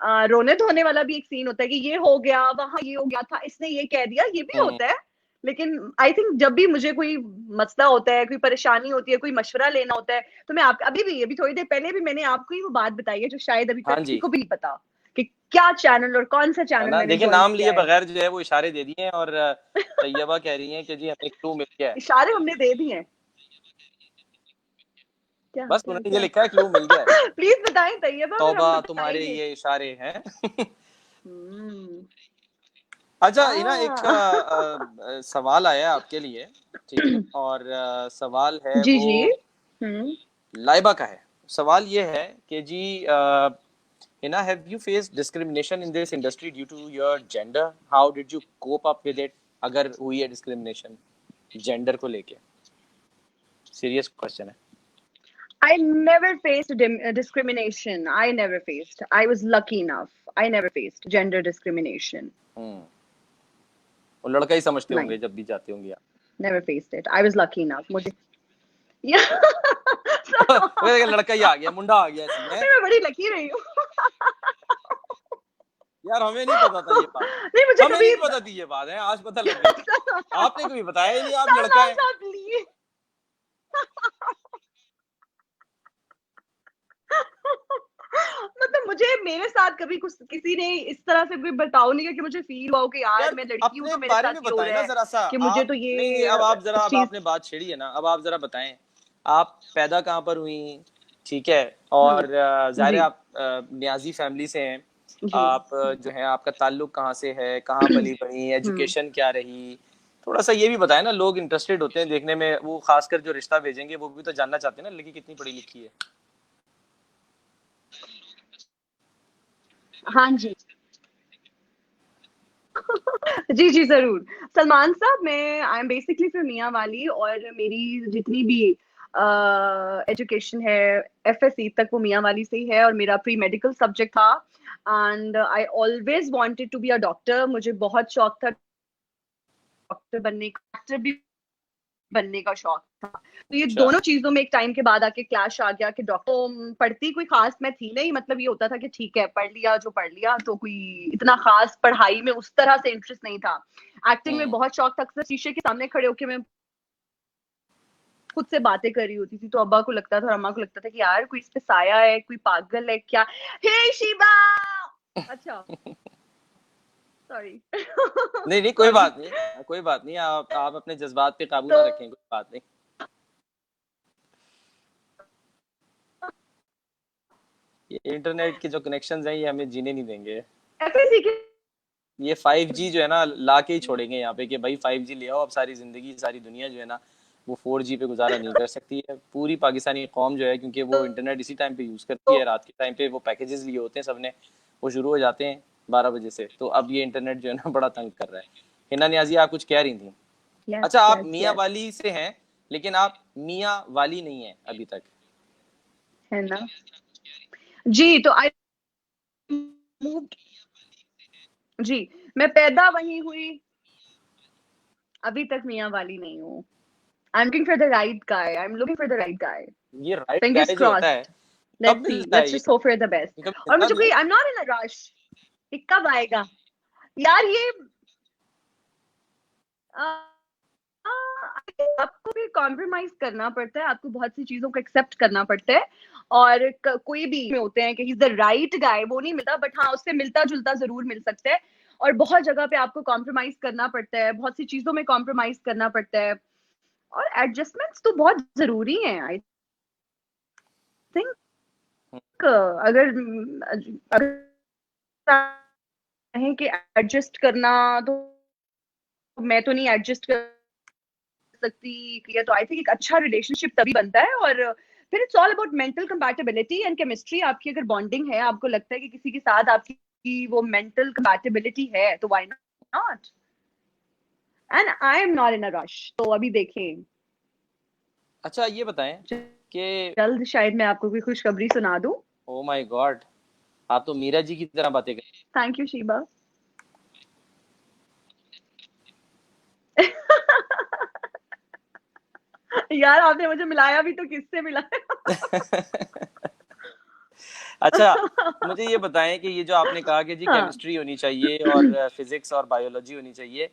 रोने धोने वाला भी एक सीन होता है कि ये हो गया, वहां ये हो गया था, इसने ये कह दिया, ये भी हम्म। होता है। लेकिन आई थिंक जब भी मुझे कोई मसला होता है, कोई परेशानी होती है, कोई मशवरा लेना होता है, तो मैं आप अभी थोड़ी देर पहले भी मैंने आपको ही वो बात बताई है जो शायद अभी हाँ तक किसी जी, को भी नहीं पता, कि क्या चैनल और कौन सा है चैनल ना, मैंने देखिए ज्वाइन नाम किया लिए है। बगैर जो है वो इशारे दे दिए हैं, और तैयबा कह रही हैं कि जी हमें क्लू मिल गया है। इशारे हमने दे दिए हैं। क्या बस क्या उन्होंने ये क्या? लिखा है क्लू मिल गया है। प्लीज बताएं तैयबा, फिर तौबा हम तुम्हारे बताएंगे। ये इशारे हैं। हम्म। अच्छा इना एक आ, सवाल आया है आपके लिए, ठीक है, और सवाल है जी वो जी। हम्म लाइबा का है, सवाल ये है कि जी Hina, have you faced discrimination in this industry due to your gender? How did you cope up with it? अगर हुई है discrimination gender को लेके, serious question है. I never faced discrimination. I never faced. I was lucky enough. I never faced gender discrimination. वो लड़का ही समझते नहीं. होंगे जब भी जाते होंगे आप. Never faced it. I was lucky enough. मुझे yeah. वो लड़का ही आ गया, मुंडा आ गया इसमें. मैं बड़ी लकी रही हूँ. यार हमें नहीं पता था ये बात. नहीं मुझे हमें कभी नहीं पता थी ये बात है, आज पता लग गई. आपने कभी बताया ही नहीं आप लड़का है. मतलब मुझे मेरे साथ कभी कुछ किसी ने इस तरह से कोई बताओ नहीं कि मुझे फील हुआ कि यार मैं लड़की हूँ तो मेरे साथ क्यों हो रहा है जरा सा कि मुझे तो ये नहीं, अब आप जरा अब आपने बात छेड़ी है ना, अब आप जरा बताएं आप पैदा कहाँ पर हुई, ठीक है, और जाहिर है आप न्याजी फैमिली से हैं, आप जो है आपका ताल्लुक कहाँ से है, कहाँ पली बड़ी, एजुकेशन क्या रही, थोड़ा सा ये भी बताएं ना, लोग इंटरेस्टेड होते हैं देखने में, वो खासकर जो रिश्ता भेजेंगे वो भी तो जानना चाहते हैं ना लड़की कितनी पढ़ी लिखी है. हाँ जी. जी जी जरूर. सलमान साहब, मैं आई एम बेसिकली फ्रॉम मियां वाली और मेरी जितनी भी एजुकेशन है FSC तक वो मियां वाली से ही है और मेरा प्री मेडिकल सब्जेक्ट था and I always wanted to be a doctor. मुझे बहुत शौक था डॉक्टर बनने का, एक्टर भी बनने का शौक था. तो ये दोनों चीजों में एक टाइम के बाद आके क्लैश आ गया कि डॉक्टर पढ़ती कोई खास मैं थी नहीं, मतलब ये होता था कि ठीक है पढ़ लिया जो पढ़ लिया, तो कोई इतना खास पढ़ाई में उस तरह से इंटरेस्ट नहीं था. एक्टिंग में बहुत शौक था. अक्सर शीशे के सामने खड़े होके मैं खुद से बातें कर रही होती थी तो अब्बा को लगता था और अम्मा को लगता था कि यार कोई इस पे साया है, कोई पागल है क्या. हे शिबा. अच्छा सॉरी. नहीं नहीं कोई बात नहीं, कोई बात नहीं, आप अपने जज्बात पे काबू ना रखें, कोई बात नहीं. ये इंटरनेट के जो कनेक्शंस हैं ये हमें जीने नहीं देंगे. ये 5G जो है ना ला के ही छोड़ेंगे यहाँ पे कि भाई 5G ले आओ, अब सारी जिंदगी सारी दुनिया जो है ना वो 4G पे गुजारा नहीं कर सकती है. पूरी पाकिस्तानी कौम जो है, क्योंकि वो इंटरनेट इसी टाइम पे यूज करती है, रात के टाइम पे वो पैकेजेस लिए होते हैं सबने, वो शुरू हो जाते हैं 12 बजे से, तो अब ये इंटरनेट जो है ना बड़ा तंग कर रहा है. हिना नियाजी आप कुछ कह रही थी. अच्छा आप मियाँ वाली से हैं लेकिन आप मियाँ वाली नहीं है अभी तक, है ना. जी तो आई मूव्ड. जी मैं पैदा वहीं हुई, अभी तक मियाँ वाली नहीं हूँ. I am looking for the right guy. I am looking for the right guy. ये राइट गाय जो होता है let's see, let's just hope for the best. और मुझे कोई, I am not in a rush. ये कब आएगा यार ये आपको भी कॉम्प्रोमाइज करना पड़ता है, आपको बहुत सी चीजों को एक्सेप्ट करना पड़ता है. और कोई भी में होते हैं कि he is the right guy, वो नहीं मिलता, बट हाँ उससे मिलता जुलता जरूर मिल सकता है. और बहुत जगह पे आपको कॉम्प्रोमाइज करना पड़ता है, बहुत सी चीजों में कॉम्प्रोमाइज करना पड़ता है और एडजस्टमेंट्स तो बहुत जरूरी हैं. आई थिंक अगर कहें कि एडजस्ट करना, तो मैं तो नहीं एडजस्ट कर सकती. तो आई थिंक एक अच्छा रिलेशनशिप तभी बनता है और फिर it's all about mental compatibility and chemistry. आपकी अगर बॉन्डिंग है, आपको लगता है कि किसी के साथ आपकी वो मेंटल कंपैटिबिलिटी है, तो why not. And I am not in a rush, तो अभी देखें. अच्छा ये बताएं कि जल्द शायद मैं आपको कोई खुशखबरी सुना दूं. ओह माय गॉड, आप तो मीरा जी की तरह बातें कर. Thank you Sheeba. यार आपने मुझे मिलाया भी तो किससे मिलाया. अच्छा मुझे ये बताएं कि ये जो आपने कहा कि जी केमिस्ट्री होनी चाहिए और फिजिक्स और बायोलॉजी होनी चाहिए,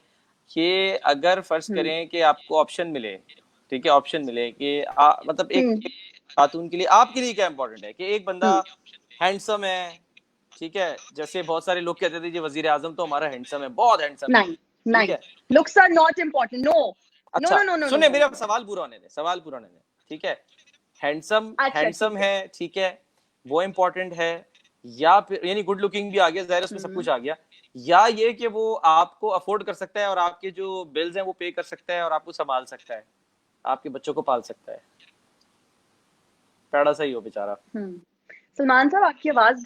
ये अगर फर्ज करें कि आपको ऑप्शन मिले, ठीक है, ऑप्शन मिले कि मतलब एक खातून के लिए, आपके लिए क्या इंपॉर्टेंट है कि एक बंदा हैंडसम है, ठीक है, जैसे बहुत सारे लोग कहते थे जी वजीर आजम तो हमारा हैंडसम है, बहुत हैंडसम है, नहीं, looks are not important. No अच्छा सुने मेरा सवाल पूरा होने दे, सवाल पूरा होने दे, ठीक है. हैंडसम है, ठीक है, वो इम्पोर्टेंट है, या फिर यानी गुड लुकिंग भी आ गया, जाहिर उसमें सब कुछ आ गया, या ये कि वो आपको अफोर्ड कर सकता है और आपके जो बिल्स हैं वो पे कर सकता है और आपको संभाल सकता है, आपके बच्चों को पाल सकता है. टेढ़ा सा ही हो बेचारा। सलमान साहब, आपकी आवाज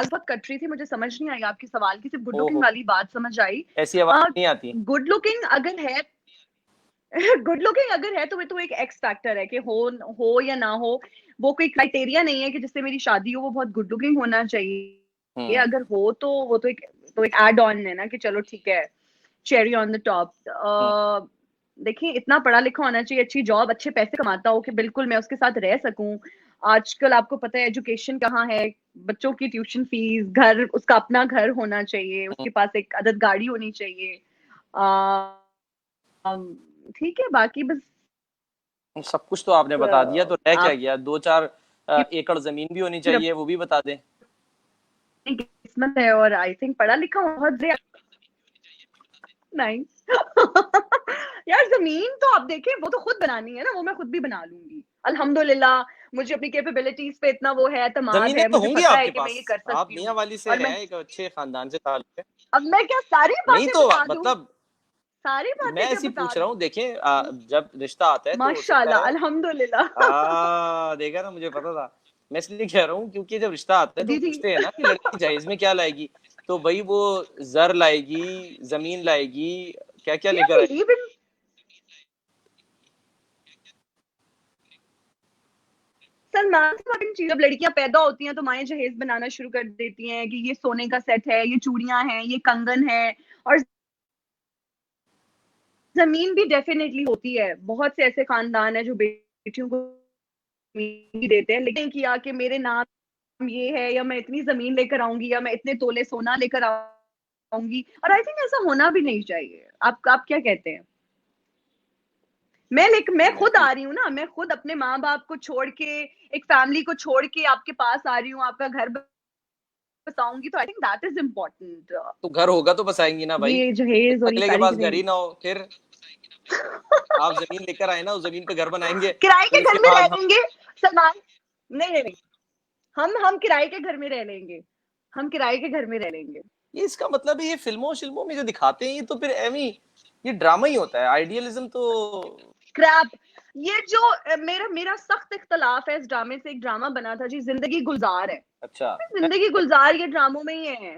बहुत कट रही थी, मुझे समझ नहीं आई आपके सवाल की, सिर्फ गुड लुकिंग ओहो, वाली बात समझ आई। ऐसी आवाज नहीं आती। गुड लुकिंग अगर है गुड लुकिंग अगर है तो वो तो एक एक्स फैक्टर है कि हो या ना हो, वो कोई क्राइटेरिया नहीं है कि जिससे मेरी शादी हो वो बहुत गुड लुकिंग होना चाहिए। अगर हो तो वो तो एक एड ऑन है ना कि चलो ठीक है, चेरी ऑन द टॉप। देखिए, इतना पढ़ा लिखा होना चाहिए, अच्छी जॉब, अच्छे पैसे कमाता हो कि बिल्कुल मैं उसके साथ रह सकूं। आजकल आपको पता है एजुकेशन कहाँ है, बच्चों की ट्यूशन फीस, घर, उसका अपना घर होना चाहिए, उसके पास एक आदत गाड़ी होनी चाहिए। ठीक है, बाकी बस सब कुछ तो आपने बता दिया, तो रह क्या आप गया? 2-4 एकड़ जमीन भी होनी चाहिए, वो भी बता दें। किस्मत है, और आई थिंक पढ़ा लिखा बहुत नहीं। यार, जमीन तो आप देखें, वो तो खुद बनानी है ना, वो मैं खुद भी बना लूंगी अल्हम्दुलिल्लाह। मुझे अपनी कैपेबिलिटीज पे इतना वो है, एतमाद जमीनें है, तो मुझे होंगी पता है आपके कि मैं पास, ये कर आप सकती हूँ। मियाँ वाली से और मैं हैं, एक अच्छे खानदान से ताल्लुक है। अब मैं क्या सारी नहीं बातें तो बता दूं? मतलब सारी मैं बातें क्या ऐसी बता पूछ रहा दूं? हूँ, देखें जब रिश्ता आता है तो हो सकता माशाल्लाह, है। अल्हम्दुलिल्लाह। देखा ना, मुझे पता था। मैं इसलिए कह रहा हूँ क्योंकि जब रिश्ता आता है तो जी जी। पूछते हैं ना कि लड़की जहेज में क्या लाएगी, तो भाई वो जर लाएगी, जमीन लाएगी, क्या क्या लेकर आएगी। बिलीव इन सलमान साहब, इन चीजों, जब लड़कियां पैदा होती हैं तो माएं जहेज बनाना शुरू कर देती हैं कि ये सोने का सेट है, ये चूड़ियां हैं, ये कंगन है। और जमीन भी डेफिनेटली होती है, बहुत से ऐसे खानदान है जो बेटियों को जमीन देते हैं, लेकिन किया कि मेरे नाम ये है, या मैं इतनी जमीन लेकर आऊंगी, या मैं इतने तोले सोना लेकर आऊंगी। और आई थिंक ऐसा होना भी नहीं चाहिए। आप क्या कहते हैं? मैं खुद बिल्कुल। आ रही हूँ ना, मैं खुद अपने माँ बाप को छोड़ के, एक फैमिली को छोड़ के आपके पास आ रही हूँ, आपका घर बसाऊंगी, तो I think that is important. तो घर होगा तो बसाएंगी ना भाई। ये जहेज जब और ये अगले के सारी पास चीजें घर ही ना हो, फिर आप जमीन लेकर आए ना, उस जमीन पे घर बनाएंगे, किराए फिर के घर उसके में रह बाद हम। लेंगे सलमान। नहीं नहीं नहीं, हम किराए के घर में रह लेंगे, हम किराए के घर में रह लेंगे। ये इसका मतलब है, ये फिल्मों शिल्मों में जो दिखाते हैं ये तो फिर एमी, ये ड्रामा ही होता है, आइडियलिज्म तो। क्रैप। ये जो मेरा मेरा सख्त इख्तलाफ है इस ड्रामे से। एक ड्रामा बना था जी, जिंदगी गुलजार है। अच्छा, जिंदगी गुलजार ये ड्रामों में ही है,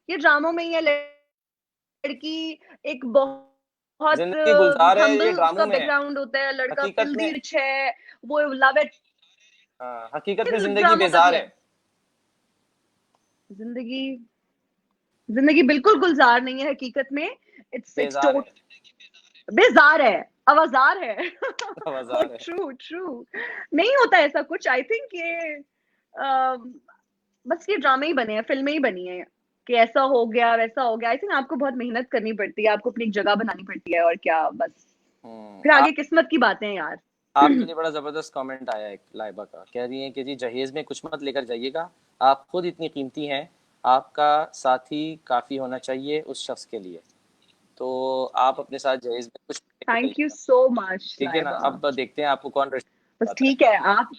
ये ड्रामों में ही है। लड़की एक बहुत जिंदगी गुलजार है ये हम्बल ड्रामों उसका में है, बैकग्राउंड होता है, लड़का हकीकत फिल्दी में। रिच है, वो लव इट। हाँ, हकीकत में जिंदगी ड्रामों का बेजार भी है। है। जिंदगी जिंदगी बिल्कुल गुलजार नहीं है हकीकत में। इट्स बेजार है। बेजार है, आवाजार है। बाजार है। True true. नहीं होता ऐसा कुछ। आई थिंक ये बस ये ड्रामे ही बने हैं, फिल्में ही बनी हैं कि ऐसा हो गया वैसा हो गया। आई थिंक आपको बहुत मेहनत करनी पड़ती है, आपको अपनी एक जगह बनानी पड़ती है, और क्या बस फिर आप आगे किस्मत की बातें हैं यार। आपके लिए बड़ा जबरदस्त कमेंट आया है लाइबा का, कह रही हैं कि जी जहेज में कुछ मत लेकर जाइएगा, आप खुद इतनी कीमती हैं, आपका साथी काफी होना चाहिए उस शख्स के लिए, तो आप अपने साथ जहेज में कुछ लेके थैंक यू जाइएगा। सो मच ठीक है ना, लाइबा। अब देखते हैं आपको कौन रिश्ता बस आता है। ठीक है आप।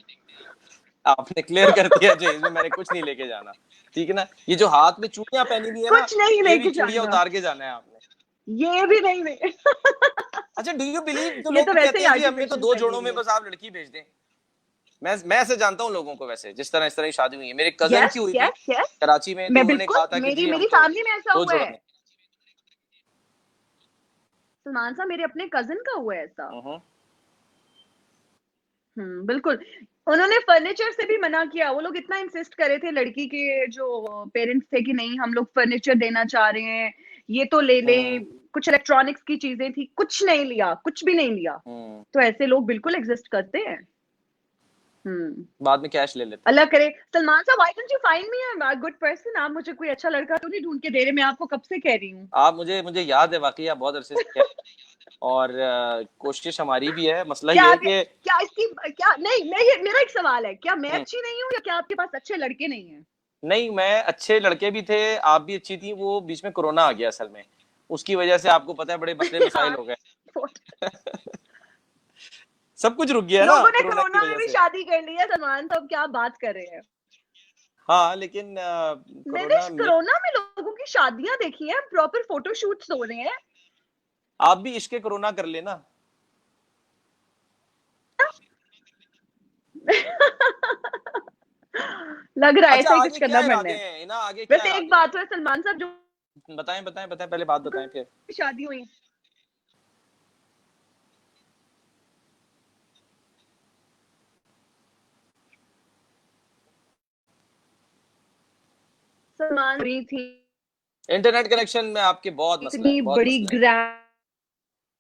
आपने क्लियर कर दिया जहेज में मैंने कुछ नहीं लेके जाना। ठीक है ना, ये जो हाथ में चूड़ियां पहनी हुई है ना, कुछ नहीं ये भी लेके चूड़ियां जाना, उतार के जाना है आपने। ये भी नहीं। अच्छा, डू यू बिलीव, जो ये लोग तो वैसे कहते ही हैं जी हमें तो आर्टिफिशियल 2 पहनी जोड़ों हुई में है। बस आप लड़की भेज दें। मैं ऐसे जानता हूँ लोगों को, वैसे जिस तरह इस तरह की शादी हुई है, मेरे कजन की यस हुई थी यस यस। कराची में, तो मैं उन्होंने बिल्कुल, कहा था कि मेरी जी हम मेरी तो फैमिली में ऐसा 2 हुआ जोड़ों है। में। सलमान साहब, मेरे अपने कजिन का हुआ है ऐसा। हम्म। बिल्कुल। उन्होंने फर्नीचर से भी मना किया। वो लोग इतना इंसिस्ट कर रहे थे, लड़की के जो पेरेंट्स थे, कि नहीं हम लोग फर्नीचर देना चाह रहे हैं, ये तो ले ले। हम्म। कुछ इलेक्ट्रॉनिक्स की चीजें थी, कुछ नहीं लिया, कुछ भी नहीं लिया। हम्म। तो ऐसे लोग बिल्कुल एग्जिस्ट करते हैं। हम्म बाद में कैश ले लेते हैं। अल्लाह करे। सलमान साहब, why don't you find me a good person? आप मुझे कोई अच्छा लड़का तो नहीं ढूंढ के दे रहे? मैं आपको कब से कह रही हूँ। आप मुझे मुझे याद है, वाकई आप बहुत अरसे से कह रहे हैं, और कोशिश हमारी भी है, मसला क्या ये है आप, कि क्या इसकी, क्या नहीं, मेरा एक सवाल है, क्या मैं हम्म, अच्छी नहीं हूँ, या क्या आपके पास अच्छे लड़के नहीं है? नहीं, मैं अच्छे लड़के भी थे, आप भी अच्छी थी, वो बीच में कोरोना आ गया असल में, उसकी वजह से आपको पता है बड़े मसले मसाइल यार, हो गए। सब कुछ रुक गया ना लोगों ने कोरोना की कोरोना में वजह भी से। शादी कर ली है सलमान साहब, क्या बात कर रहे हैं? हाँ, लेकिन मैंने कोरोना में कोरोना में लोगों की शादियां देखी हैं, प्रॉपर फोटोशूट्स हो रहे हैं। आप भी इश्क कोरोना कर लेना। लग रहा है अच्छा ऐसा ही आगे कुछ क्या करना इरादे पड़ना है। हैं ना, आगे क्या वैसे एक इरादे बात है सलमान साहब, जो हैं, बताएं बताएं बताएं, पहले बात बताएं फिर। शादी हुई सलमान हुई थी, इंटरनेट कनेक्शन में आपके बहुत मसला है, इतनी बहुत बड़ी मसला है।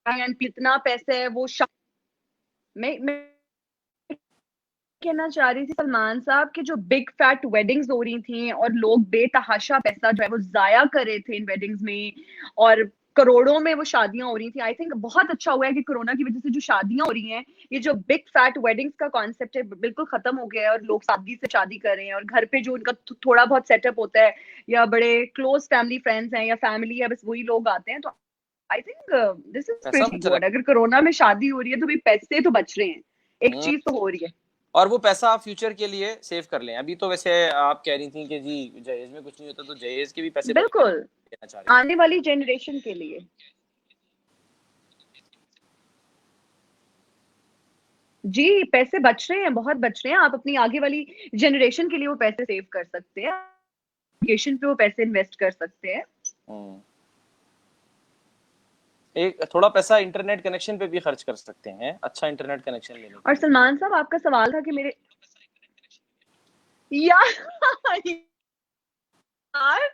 ग्रैंड, इतना पैसा है वो मैं कहना चाह रही थी सलमान साहब कि जो बिग फैट वेडिंग्स हो रही थी और लोग बेतहाशा पैसा जो है वो जाया कर रहे थे इन वेडिंग्स में, और करोड़ों में वो शादियां हो रही थी। आई थिंक बहुत अच्छा हुआ है कि कोरोना की वजह से जो शादियां हो रही हैं, ये जो बिग फैट वेडिंग्स का कॉन्सेप्ट है बिल्कुल खत्म हो गया है, और लोग सादगी से शादी कर रहे हैं, और घर पे जो उनका थोड़ा बहुत सेटअप होता है, या बड़े क्लोज फैमिली फ्रेंड्स हैं या फैमिली है, बस वही लोग आते हैं। तो आई थिंक दिस इज पैसा प्रीटी बच रहा गुड। अगर कोरोना में शादी हो रही है तो भी पैसे तो बच रहे हैं, है। एक चीज तो हो रही है। और वो पैसा आप फ्यूचर के लिए सेव कर लें। अभी तो वैसे आप कह रही थी कि जी जहेज में कुछ नहीं होता, तो जहेज के भी पैसे बच रहे हैं, बिल्कुल, कहना चाह रही थी। आने वाली जनरेशन के लिए। जी, पैसे बच रहे हैं, बहुत बच रहे हैं। आप अपनी आगे वाली जनरेशन के लिए वो पैसे सेव कर सकते हैं, एजुकेशन पे वो पैसे इन्वेस्ट कर सकते हैं। हम्म। एक थोड़ा पैसा इंटरनेट कनेक्शन पे भी खर्च कर सकते हैं, अच्छा इंटरनेट कनेक्शन लेने के और लिए। सलमान साहब, आपका सवाल था कि मेरे यार यार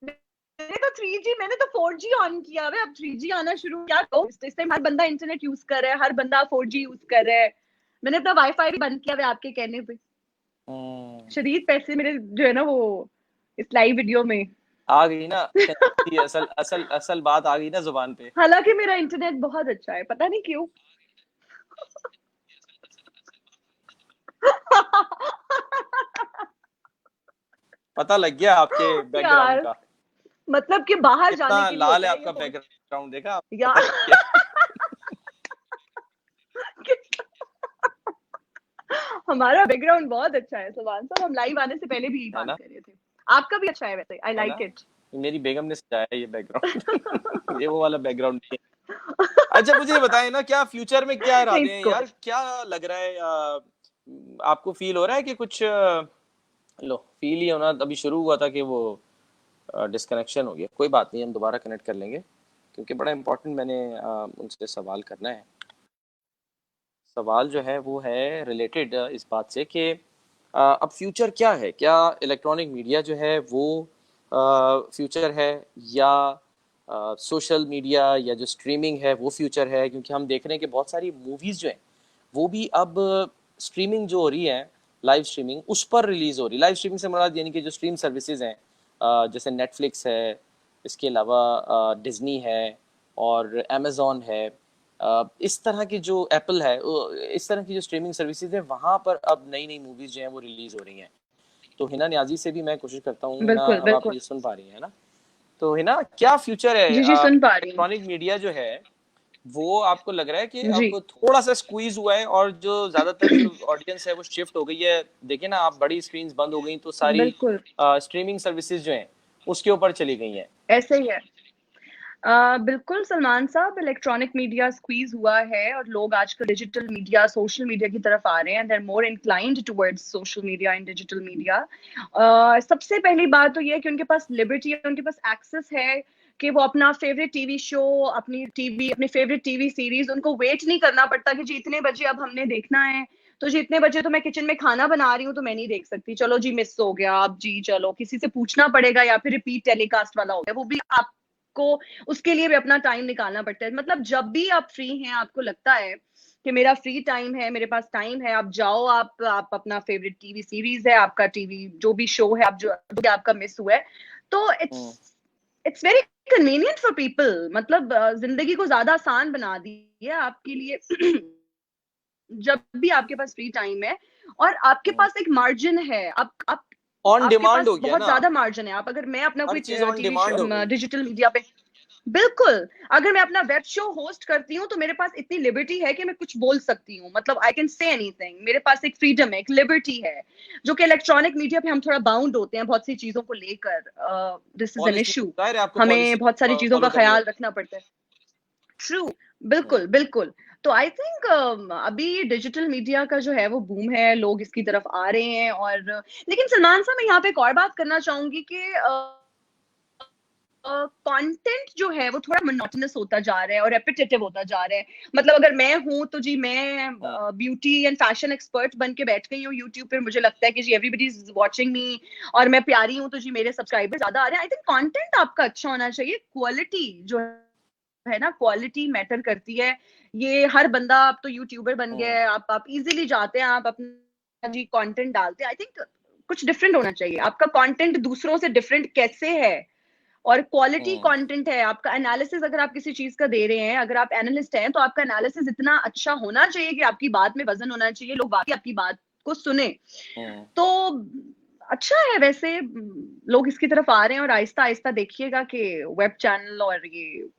मैंने तो 3G, मैंने तो 4G ऑन किया हुआ है, अब 3G आना शुरू क्या तो इस टाइम हर बंदा इंटरनेट यूज कर रहा है, हर बंदा 4G यूज कर रहा है। मैंने अपना वाईफाई भी बंद किया हुआ है आपके कहने पे। हम्म। शदीद पैसे मेरे जो है ना वो इस लाइव वीडियो में। आ गई ना कहने, असल असल असल बात आ गई ना जुबान पे। हालांकि मेरा इंटरनेट बहुत अच्छा है, पता नहीं क्यों। पता लग गया आपके बैकग्राउंड यार का, मतलब कि बाहर कितना जाने के लिए लाल होता है है ये आपका फोन। बैकग्राउंड, देखा या पता लग गया। हमारा बैकग्राउंड बहुत अच्छा है सलमान साहब, हम लाइव आने से पहले भी यही है बात ना, कर रहे थे। आपका भी अच्छा है वैसे, आई है लाइक ना। इट। मेरी बेगम ने सजाया है ये बैकग्राउंड। ये वो वाला बैकग्राउंड नहीं है। अच्छा मुझे ये बताएं ना, क्या फ्यूचर में क्या इरादे हैं इसको यार, क्या लग रहा है आपको फील हो रहा है कि कुछ लो फील ही होना अभी शुरू हुआ था कि वो डिस्कनेक्शन हो गया। कोई बात नहीं, हम दोबारा कनेक्ट कर लेंगे, क्योंकि बड़ा इंपॉर्टेंट मैंने उनसे सवाल करना है। सवाल जो है वो है रिलेटेड इस बात से कि अब फ्यूचर क्या है, क्या इलेक्ट्रॉनिक मीडिया जो है वो फ्यूचर है, या सोशल मीडिया या जो स्ट्रीमिंग है वो फ्यूचर है। क्योंकि हम देख रहे हैं कि बहुत सारी मूवीज़ जो हैं वो भी अब स्ट्रीमिंग जो हो रही है, लाइव स्ट्रीमिंग उस पर रिलीज़ हो रही है। लाइव स्ट्रीमिंग से मुराद यानी कि जो स्ट्रीम सर्विसेज हैं, जैसे नेटफ्लिक्स है, इसके अलावा डिज्नी है और अमेज़ॉन है, इस तरह की जो एप्पल है, इस तरह की जो स्ट्रीमिंग सर्विसेज है, वहाँ पर अब नई नई मूवीज़ जो हैं वो रिलीज़ हो रही हैं। तो हिना न्याजी से भी मैं कोशिश करता हूँ, हिना बिल्कुल अब आप बिल्कुल। मुझे सुन पा रही हैं ना। तो हिना क्या फ्यूचर है जी जी, सुन पा रही हूँ। इलेक्ट्रॉनिक मीडिया जो है, वो आपको लग रहा है कि जी अब थोड़ा सा स्क्वीज हुआ है, और जो ज्यादातर जो ऑडियंस है वो शिफ्ट हो गई है। देखिए ना आप, बड़ी स्क्रीन्स बंद हो गई तो सारी बिल्कुल स्ट्रीमिंग सर्विसेज जो हैं उसके ऊपर चली गई हैं। ऐसे ही है। बिल्कुल सलमान साहब, इलेक्ट्रॉनिक मीडिया स्क्वीज हुआ है और लोग आजकल डिजिटल मीडिया, सोशल मीडिया की तरफ आ रहे हैं। They are more inclined towards social media and digital media. सबसे पहली बात तो ये है कि उनके पास लिबर्टी है, उनके पास एक्सेस है कि वो अपना फेवरेट टीवी शो, अपनी फेवरेट टीवी सीरीज, उनको वेट नहीं करना पड़ता कि जी इतने बजे अब हमने देखना है, तो जी इतने बजे तो मैं किचन में खाना बना रही हूँ तो मैं नहीं देख सकती, चलो जी मिस हो गया, अब जी चलो किसी से पूछना पड़ेगा, या फिर रिपीट टेलीकास्ट वाला हो गया, वो भी आपको उसके लिए भी अपना टाइम निकालना पड़ता है। मतलब जब भी आप फ्री हैं, आपको लगता है कि मेरा फ्री टाइम है, मेरे पास टाइम है, आप जाओ, आप अपना फेवरेट टीवी सीरीज है, आपका टीवी जो भी शो है, आप जो आपका मिस हुआ है, तो hmm. It's very convenient for people. मतलब जिंदगी को ज्यादा आसान बना दी है आपके लिए। जब भी आपके पास फ्री टाइम है और आपके हम्म। पास एक मार्जिन है, आप ऑन आपके डिमांड पास हो गया बहुत ना, ज्यादा मार्जिन है। आप अगर मैं अपना हर कोई चीज ऑन टीवी डिमांड शो हो गई। डिजिटल मीडिया पे, बिल्कुल, अगर मैं अपना वेब शो होस्ट करती हूँ तो मेरे पास इतनी लिबर्टी है कि मैं कुछ बोल सकती हूँ, मतलब आई कैन से एनीथिंग। मेरे पास एक फ्रीडम है, एक लिबर्टी है, जो कि इलेक्ट्रॉनिक मीडिया पे हम थोड़ा बाउंड होते हैं बहुत सी चीजों को लेकर। This is an policy, issue, जाहिर है आपको हमें पॉलिसी बहुत सारी चीजों फॉलो का करनी ख्याल होती रखना पड़ता है। ट्रू, है। बिल्कुल बिल्कुल। तो आई थिंक अभी डिजिटल मीडिया का जो है वो बूम है, लोग इसकी तरफ आ रहे हैं। और लेकिन सलमान साहब, मैं यहाँ पे एक और बात करना चाहूंगी कि कंटेंट जो है वो थोड़ा मोनोटोनस होता जा रहा है और रेपिटेटिव होता जा रहा है। मतलब अगर मैं हूं तो जी मैं ब्यूटी एंड फैशन एक्सपर्ट बन के बैठ गई हूँ यूट्यूब पे, मुझे लगता है कि जी एवरीबडी इज वाचिंग मी और मैं प्यारी हूँ तो जी मेरे सब्सक्राइबर ज्यादा आ रहे हैं। आई थिंक कंटेंट आपका अच्छा होना चाहिए, क्वालिटी जो है ना, क्वालिटी मैटर करती है। ये हर बंदा अब तो यूट्यूबर बन गया है, आप इजीली जाते हैं, आप अपना जी कंटेंट डालते हैं। आई थिंक कुछ डिफरेंट होना चाहिए, आपका कंटेंट दूसरों से डिफरेंट कैसे है और क्वालिटी कंटेंट है आपका। एनालिसिस अगर आप किसी चीज का दे रहे हैं, अगर आप एनालिस्ट हैं तो आपका एनालिसिस इतना अच्छा होना चाहिए कि आपकी बात में वजन होना चाहिए, लोग वाकई आपकी बात को सुने। तो अच्छा है वैसे, लोग इसकी तरफ आ रहे हैं और आहिस्ता आहिस्ता देखिएगा कि वेब चैनल और ये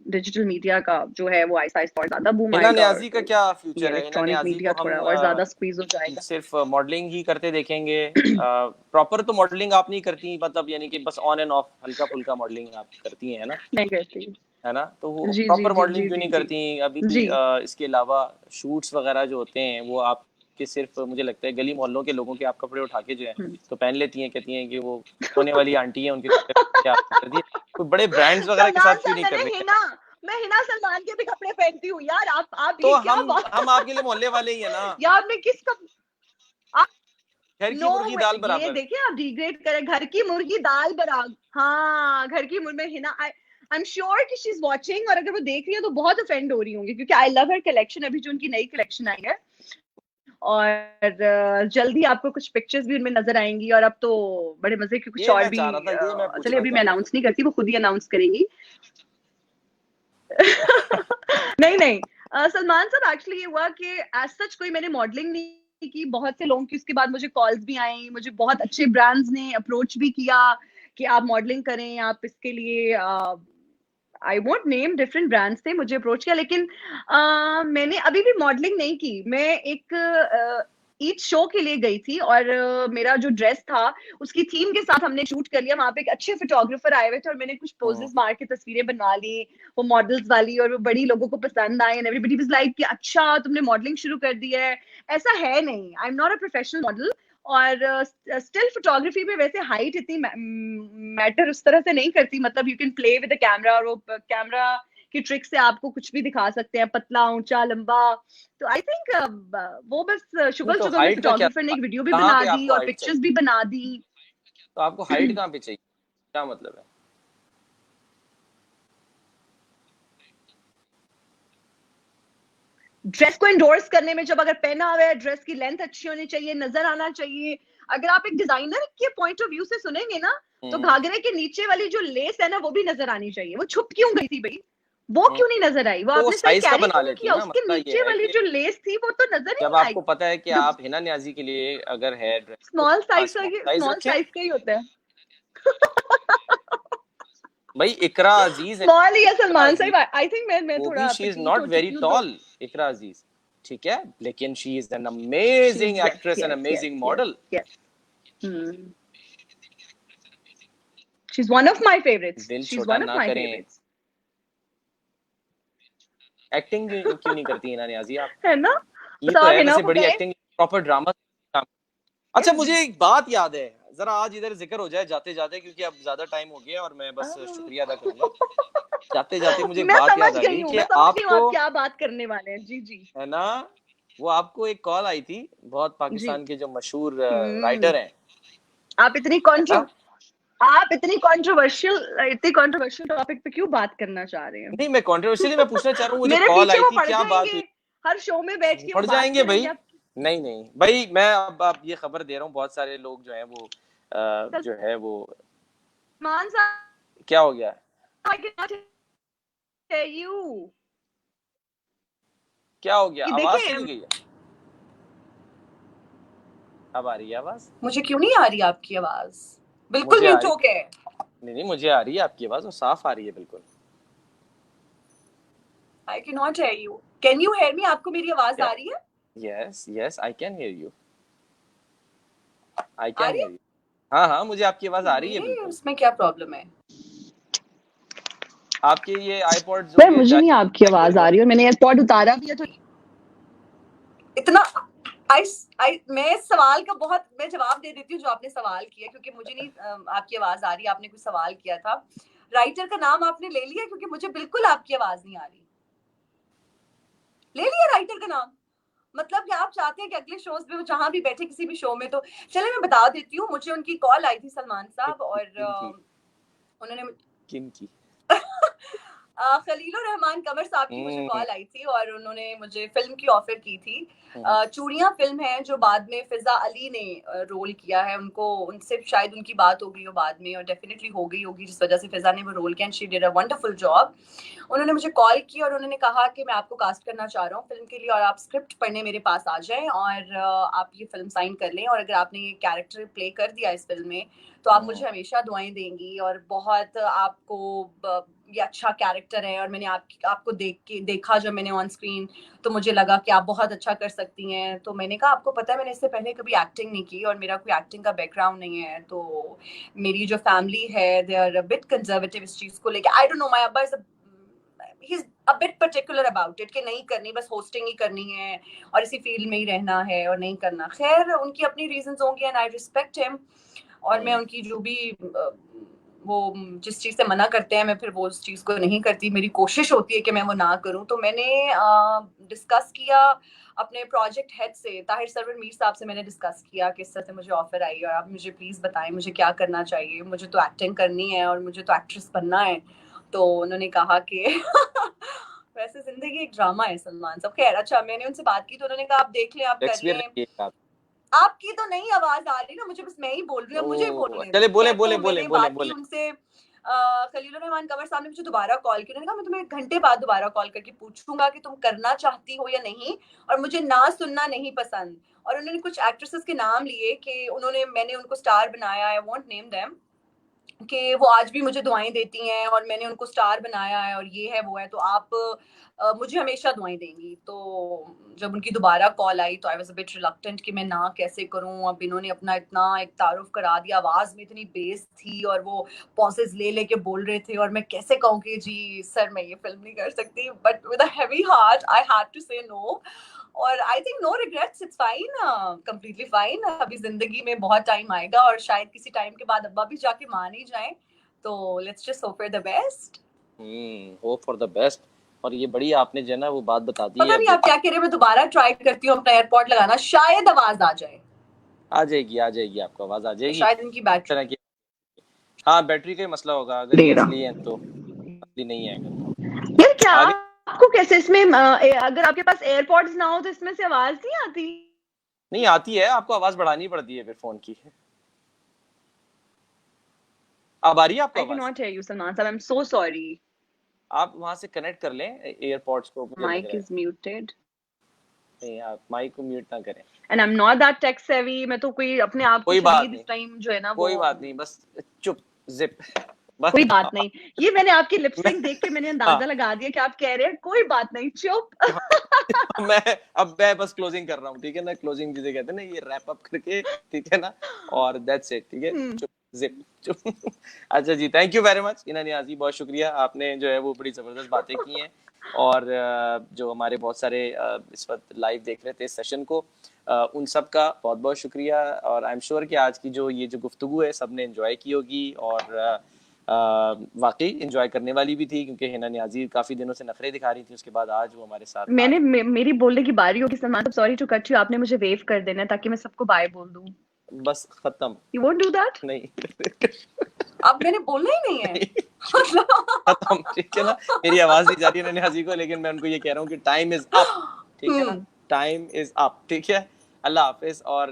डिजिटल मीडिया का जो है वो आहिस्ता आहिस्ता और ज्यादा बूम हिना आएगा नियाजी का और क्या ये फ्यूचर है? हिना इलेक्ट्रॉनिक नियाजी को मीडिया हम थोड़ा और ज्यादा स्क्वीज हो जाएगा। सिर्फ मॉडलिंग ही करते देखेंगे? प्रॉपर तो मॉडलिंग आप नहीं करती, मतलब यानी कि बस ऑन एंड ऑफ हल्का फुल्का मॉडलिंग आप करती हैं, है ना? नहीं करती। है ना? तो वो जी जी प्रॉपर जी मॉडलिंग जी क्यों जी नहीं जी करती अभी? जी। इसके अलावा शूट्स वगैरह जो होते हैं वो आपके सिर्फ, मुझे लगता है गली मोहल्लों के लोगों के आप कपड़े उठा के जो है तो पहन लेती हैं, कहती हैं कि वो होने वाली आंटी है, उनके कपड़े क्या कर दिए। कोई बड़े ब्रांड्स वगैरह के सलमान साथ क्यों साहब, नहीं कर रहे? मैं हिना सलमान के भी कपड़े पहनती हूँ यार। आप तो ये क्या बात हम आपके लिए मोहल्ले वाले ही है ना। यार मैं किस कप आप घर की नो मुर्गी दाल ये बराबर। देखिए, आप डिग्रेड करें घर की मुर्गी दाल बराबर। हाँ, घर की मुर्गी में हिना, आई एम श्योर कि शी इज वाचिंग, और अगर वो देख रही है तो बहुत ऑफेंड हो रही होंगी क्योंकि आई लव हर कलेक्शन। अभी जो उनकी नई कलेक्शन आई है और जल्दी आपको कुछ पिक्चर्स भी उनमें नजर आएंगी। और अब तो बड़े मजे की कुछ ये और मैं भी चाह रहा था, ये मैं चलिए पूछना अभी चाह मैं रहा था। अनाउंस नहीं करती, वो खुद ही अनाउंस करेंगी। नहीं नहीं, सलमान साहब एक्चुअली ये हुआ कि एज सच कोई मैंने मॉडलिंग नहीं की। बहुत से लोगों की उसके बाद मुझे कॉल्स भी आई, मुझे बहुत अच्छे ब्रांड्स ने अप्रोच भी किया कि आप मॉडलिंग करें, आप इसके लिए I won't name, different brands थे मुझे अप्रोच किया। लेकिन मैंने अभी भी मॉडलिंग नहीं की। मैं एक ईद शो के लिए गई थी और मेरा जो ड्रेस था उसकी थीम के साथ हमने शूट कर लिया। वहां पे एक अच्छे फोटोग्राफर आए हुए थे और मैंने कुछ पोजेस मार के तस्वीरें बनवा ली, वो मॉडल्स वाली, और वो बड़ी लोगों को पसंद आई एंड एवरीबॉडी वाज लाइक कि अच्छा तुमने मॉडलिंग शुरू कर दी है। ऐसा है नहीं, I am not a professional model. और स्टिल फोटोग्राफी में वैसे हाइट इतनी मैटर उस तरह से नहीं करती। मतलब you can play with the camera और वो कैमरा की ट्रिक से आपको कुछ भी दिखा सकते हैं, पतला ऊंचा लंबा। तो आई थिंक वो बस नहीं शुगल तो शुगल में हाइट का क्या? फोटोग्राफर ने एक वीडियो भी कहाँ बना पे दी आपको और हाइट चाहिए? पिक्चर्स भी बना दी। तो आपको हाइट कहाँ पे चाहिए? क्या मतलब है? ड्रेस को इंडोर्स करने में, जब अगर पहना हुआ है ड्रेस की लेंथ अच्छी होनी चाहिए, नजर आना चाहिए। अगर आप एक डिजाइनर के पॉइंट ऑफ व्यू से सुनेंगे ना तो हम्म घाघरे के नीचे वाली जो लेस है ना वो भी नजर आनी चाहिए। वो छुप क्यों गई थी भाई? वो हम्म। क्यों नहीं नजर आई? वो तो वो आपने सही साइज का कैरी बना क्यों नहीं लेती किया? ना, उसके मसला ये नीचे है वाली कि जो लेस थी वो तो नजर ही जब नहीं आपको आई। पता है कि द आप हिना नियाजी के लिए अगर है ड्रेस तो स्मॉल साइज का, स्मॉल ये साइज स्मॉल रखें। साइज का ही होता है। भाई इकरा अजीज है, स्मॉल ही है इकरा सलमान अजीज, साहब। आई थिंक मैं वो भी थोड़ा शी इज petite नॉट हो वेरी चुकी हूँ तो टॉल, इकरा अजीज, ठीक है, लेकिन she is an she amazing is, yes actress and yes yes amazing yes model. Yes. She's one of my favorites. दिल She's छोटा one of ना my करें। favorites. एक्टिंग क्यों नहीं करती हिना नियाजी आप? है ना? ये तो तो आप है हिना वैसे को बड़ी कहें। Acting, proper drama. अच्छा मुझे एक बात याद है, जरा आज इधर जिक्र हो जाए जाते जाते, क्योंकि अब ज्यादा टाइम हो गया और मैं बस शुक्रिया अदा करूंगा। जाते जाते मुझे एक बात याद आ गई कि मैं समझ गई हूँ आपको, आप क्या बात करने वाले हैं। जी जी है ना, वो आपको एक कॉल आई थी, बहुत जी। पाकिस्तान के जो मशहूर हम्म। राइटर हैं, आप इतनी है ना? कॉन्ट्रो आप इतनी कंट्रोवर्शियल टॉपिक पे क्यों बात करना चाह रहे हैं? नहीं मैं कंट्रोवर्शियली मैं पूछना चाह रहा हूँ, वो जो मेरे कॉल पीछे आई वो थी पड़ क्या बात जाएंगे, हुई? हर शो में बैठ के वो पढ़ बात जाएंगे करेंगे भाई। आप। नहीं नहीं भाई, मैं अब ये खबर दे रहा हूँ, बहुत सारे लोग जो हैं वो जो है वो, सलमान साहब, क्या हो गया? I cannot hear you। क्या हो गया? ये आवाज देखें, चली गई है? अब आ रही है आवाज? मुझे क्यों नहीं आ रही आपकी आवाज? बिल्कुल मुझे आ म्यूट रही, हो गए। नहीं नहीं मुझे आ रही है आपकी आवाज, और साफ आ रही है बिल्कुल। I can not hear you. Can you hear me? आपको मेरी आवाज आ रही है? Yes yes I can hear you, I आ कैन रही हियर यू। हाँ हाँ मुझे आपकी आवाज आ रही है है? बिल्कुल। उसमें क्या प्रॉब्लम है? आपके ये आईपॉड जो पर ये मुझे नहीं आपकी चेक आवाज आ रही, और मैंने एयरपॉड उतारा भी है तो इतना मैं सवाल का बहुत मैं जवाब दे देती हूँ जो आपने सवाल किया, क्योंकि मुझे नहीं आपकी आवाज आ रही। आपने कुछ सवाल किया था, राइटर का नाम आपने ले लिया, क्योंकि मुझे बिल्कुल आपकी आवाज नहीं आ रही। ले लिया राइटर का नाम, मतलब कि आप चाहते हैं कि अगले शोज में वो जहां भी बैठे किसी भी शो में। तो चले मैं बता देती हूँ, मुझे उनकी कॉल आई थी सलमान साहब, और उन्होंने किन की खलीलुर रहमान कमर साहब की मुझे कॉल आई थी, और उन्होंने मुझे फिल्म की ऑफर की थी। चूड़ियां फिल्म है जो बाद में फिजा अली ने रोल किया है। उनको उनसे शायद उनकी बात हो गई हो बाद में, और डेफिनेटली हो गई होगी, जिस वजह से फिजा ने वो रोल किया, and she did a wonderful job. उन्होंने मुझे कॉल की और उन्होंने कहा कि मैं आपको कास्ट करना चाह रहा हूँ फिल्म के लिए, और आप स्क्रिप्ट पढ़ने मेरे पास आ जाएं और आप ये फिल्म साइन कर लें, और अगर आपने ये कैरेक्टर प्ले कर दिया इस फिल्म में तो आप मुझे हमेशा दुआएं देंगी, और बहुत आपको ये अच्छा कैरेक्टर है, और मैंने आपको देखा जब मैंने ऑन स्क्रीन, तो मुझे लगा कि आप बहुत अच्छा कर सकती हैं। तो मैंने कहा आपको पता है मैंने इससे पहले कभी एक्टिंग नहीं की, और मेरा कोई एक्टिंग का बैकग्राउंड नहीं है, तो मेरी जो फैमिली है they are a bit conservative इस चीज को लेके। आई डोंट नो, माय अब्बा is he's a bit particular about it कि नहीं करनी, बस होस्टिंग ही करनी है और इसी फील्ड में ही रहना है और नहीं करना। खैर उनकी अपनी रीजंस होंगी, एंड आई रिस्पेक्ट हिम, और मैं उनकी जो भी वो जिस चीज से मना करते हैं मैं फिर वो उस चीज को नहीं करती। मेरी कोशिश होती है कि मैं वो ना करूं। तो मैंने डिस्कस किया अपने प्रोजेक्ट हेड से, ताहिर सरवर मीर साहब से मैंने डिस्कस किया कि इस तरह से मुझे ऑफर आई, और आप मुझे प्लीज बताएं मुझे क्या करना चाहिए, मुझे तो एक्टिंग करनी है और मुझे तो एक्ट्रेस बनना है। तो उन्होंने कहा कि वैसे जिंदगी एक ड्रामा है सलमान साहब। खैर अच्छा, मैंने उनसे बात की तो उन्होंने कहा आप देख लें, आप कर लें। आपकी तो नहीं आवाज आ रही ना, मुझे बस मैं ही बोल रही हूँ, मुझे बोलने चले बोले मैंने बात की उनसे। खलीलुर रहमान कमर साहब ने मुझे दोबारा कॉल किया। उन्होंने कहा मैं तुम्हें एक घंटे बाद दोबारा कॉल करके पूछूंगा कि तुम करना चाहती हो या नहीं, और मुझे ना सुनना नहीं पसंद। और उन्होंने कुछ एक्ट्रेसेस के नाम लिए कि मैंने उनको स्टार बनाया, आई वोंट नेम देम, कि वो आज भी मुझे दुआएं देती हैं और मैंने उनको स्टार बनाया है और ये है वो है, तो आप मुझे हमेशा दुआएं देंगी। तो जब उनकी दोबारा कॉल आई तो I was a bit reluctant कि मैं ना कैसे करूं। अब इन्होंने अपना इतना एक तारुफ करा दिया, आवाज में इतनी बेस थी और वो पॉजेस ले लेके बोल रहे थे, और मैं कैसे कहूँ कि जी सर मैं ये फिल्म नहीं कर सकती। But with a heavy heart I had to say no, और I think no regrets, it's fine, completely fine. अभी जिंदगी में बहुत टाइम आएगा और शायद किसी टाइम के बाद अब्बा भी जाके मान ही जाए, तो let's just hope for the best. Hope for the best. और ये बड़ी आपने जो है ना वो बात बता दी है। पता नहीं आप क्या कह रहे हैं, मैं दोबारा ट्राई करती हूँ अपना एयरपोर्ट लगाना, शायद आवाज आ जाए। आ जाएगी आपको आवाज आ जाएगी। शायद इनकी बैटरी, हाँ बैटरी का ही मसला होगा, अगर ये असली है तो असली नहीं है यार क्या आपको कैसे इसमें अगर आपके पास एयरपॉड्स ना हो तो इसमें से आवाज नहीं आती? नहीं आती है, आपको आवाज बढ़ानी पड़ती है फिर फोन की। अब आ रही है आपको आवाज? I cannot hear you Salman Sahab, I'm so sorry. आप वहां से कनेक्ट कर लें एयरपॉड्स को। Mic is muted. नहीं आप माइक को म्यूट ना करें। And I'm not that tech savvy, मैं तो कोई अपने आप को शदीद इस टाइम जो है ना कोई बात नहीं, बस चुप जिप बस। कोई बात नहीं। ये मैंने आपकी लिप सिंक देख के मैंने अंदाजा लगा दिया कि आप कह रहे हैं कोई बात नहीं, चुप। मैं बस क्लोजिंग कर रहा हूँ, ठीक है ना। क्लोजिंग जिसे कहते हैं ना, ये रैप अप करके, ठीक है ना, और दैट्स इट, ठीक है। चुप जिप चुप। अच्छा जी, थैंक यू वेरी मच इना नियाजी, बहुत शुक्रिया। आपने जो है वो बड़ी जबरदस्त बातें की हैं, और जो हमारे बहुत सारे इस वक्त लाइव देख रहे थे इस सेशन को, उन सब का बहुत बहुत शुक्रिया। और आई एम श्योर कि आज की जो ये जो गुफ्तगू है सबने एंजॉय की होगी, और वाकई एंजॉय करने वाली भी थी, क्योंकि हिना नियाजी काफी दिनों से नखरे दिखा रही थी, उसके बाद आज वो हमारे साथ मेरी बोलने की बारी होगी सलमान साहब, सॉरी टू कट यू, आपने मुझे वेव कर देना है ताकि मैं सबको बाय बोल दूं। बस खत्म। You won't do that? नहीं अब मैंने बोलना ही नहीं है। खत्म, ठीक है ना। मेरी आवाज नहीं जा रही है नियाजी को, लेकिन मैं उनको ये कह रहा हूँ कि टाइम इज अप, ठीक है ना, टाइम इज अप, ठीक है। अल्लाह हाफिज, और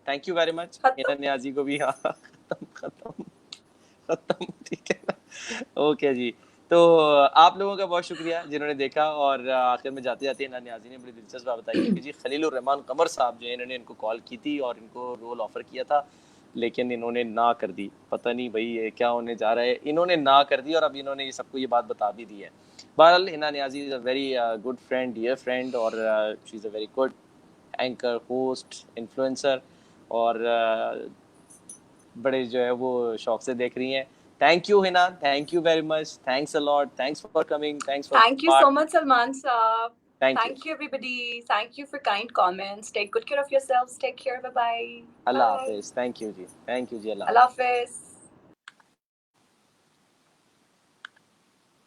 thank you very much Hina Niazi को भी। हाँ खत्म, ठीक है ना। ओके जी, तो आप लोगों का बहुत शुक्रिया जिन्होंने देखा। और आखिर में जाते जाते हिना नियाजी ने बड़ी दिलचस्प बात बताई कि जी खलीलुर रहमान कमर साहब जो है, इन्होंने इनको कॉल की थी और इनको रोल ऑफर किया था, लेकिन इन्होंने ना कर दी। पता नहीं भाई ये क्या होने जा रहा है, इन्होंने ना कर दी, और अब इन्होंने ये सबको ये बात बता भी दी है। बहरहाल Hina Niazi is a very good friend, dear friend, और she is a very good anchor, host, influencer, और बड़े जो है वो शौक से देख रही हैं। Thank you, Hina. Thank you very much. Thanks a lot. Thanks for coming. Thanks for Thank you so much, Salman Saab. Thank you. everybody. Thank you for kind comments. Take good care of yourselves. Take care. Bye-bye. Allah Bye. Hafiz. Thank you, ji. Thank you, ji. Allah. Allah Hafiz.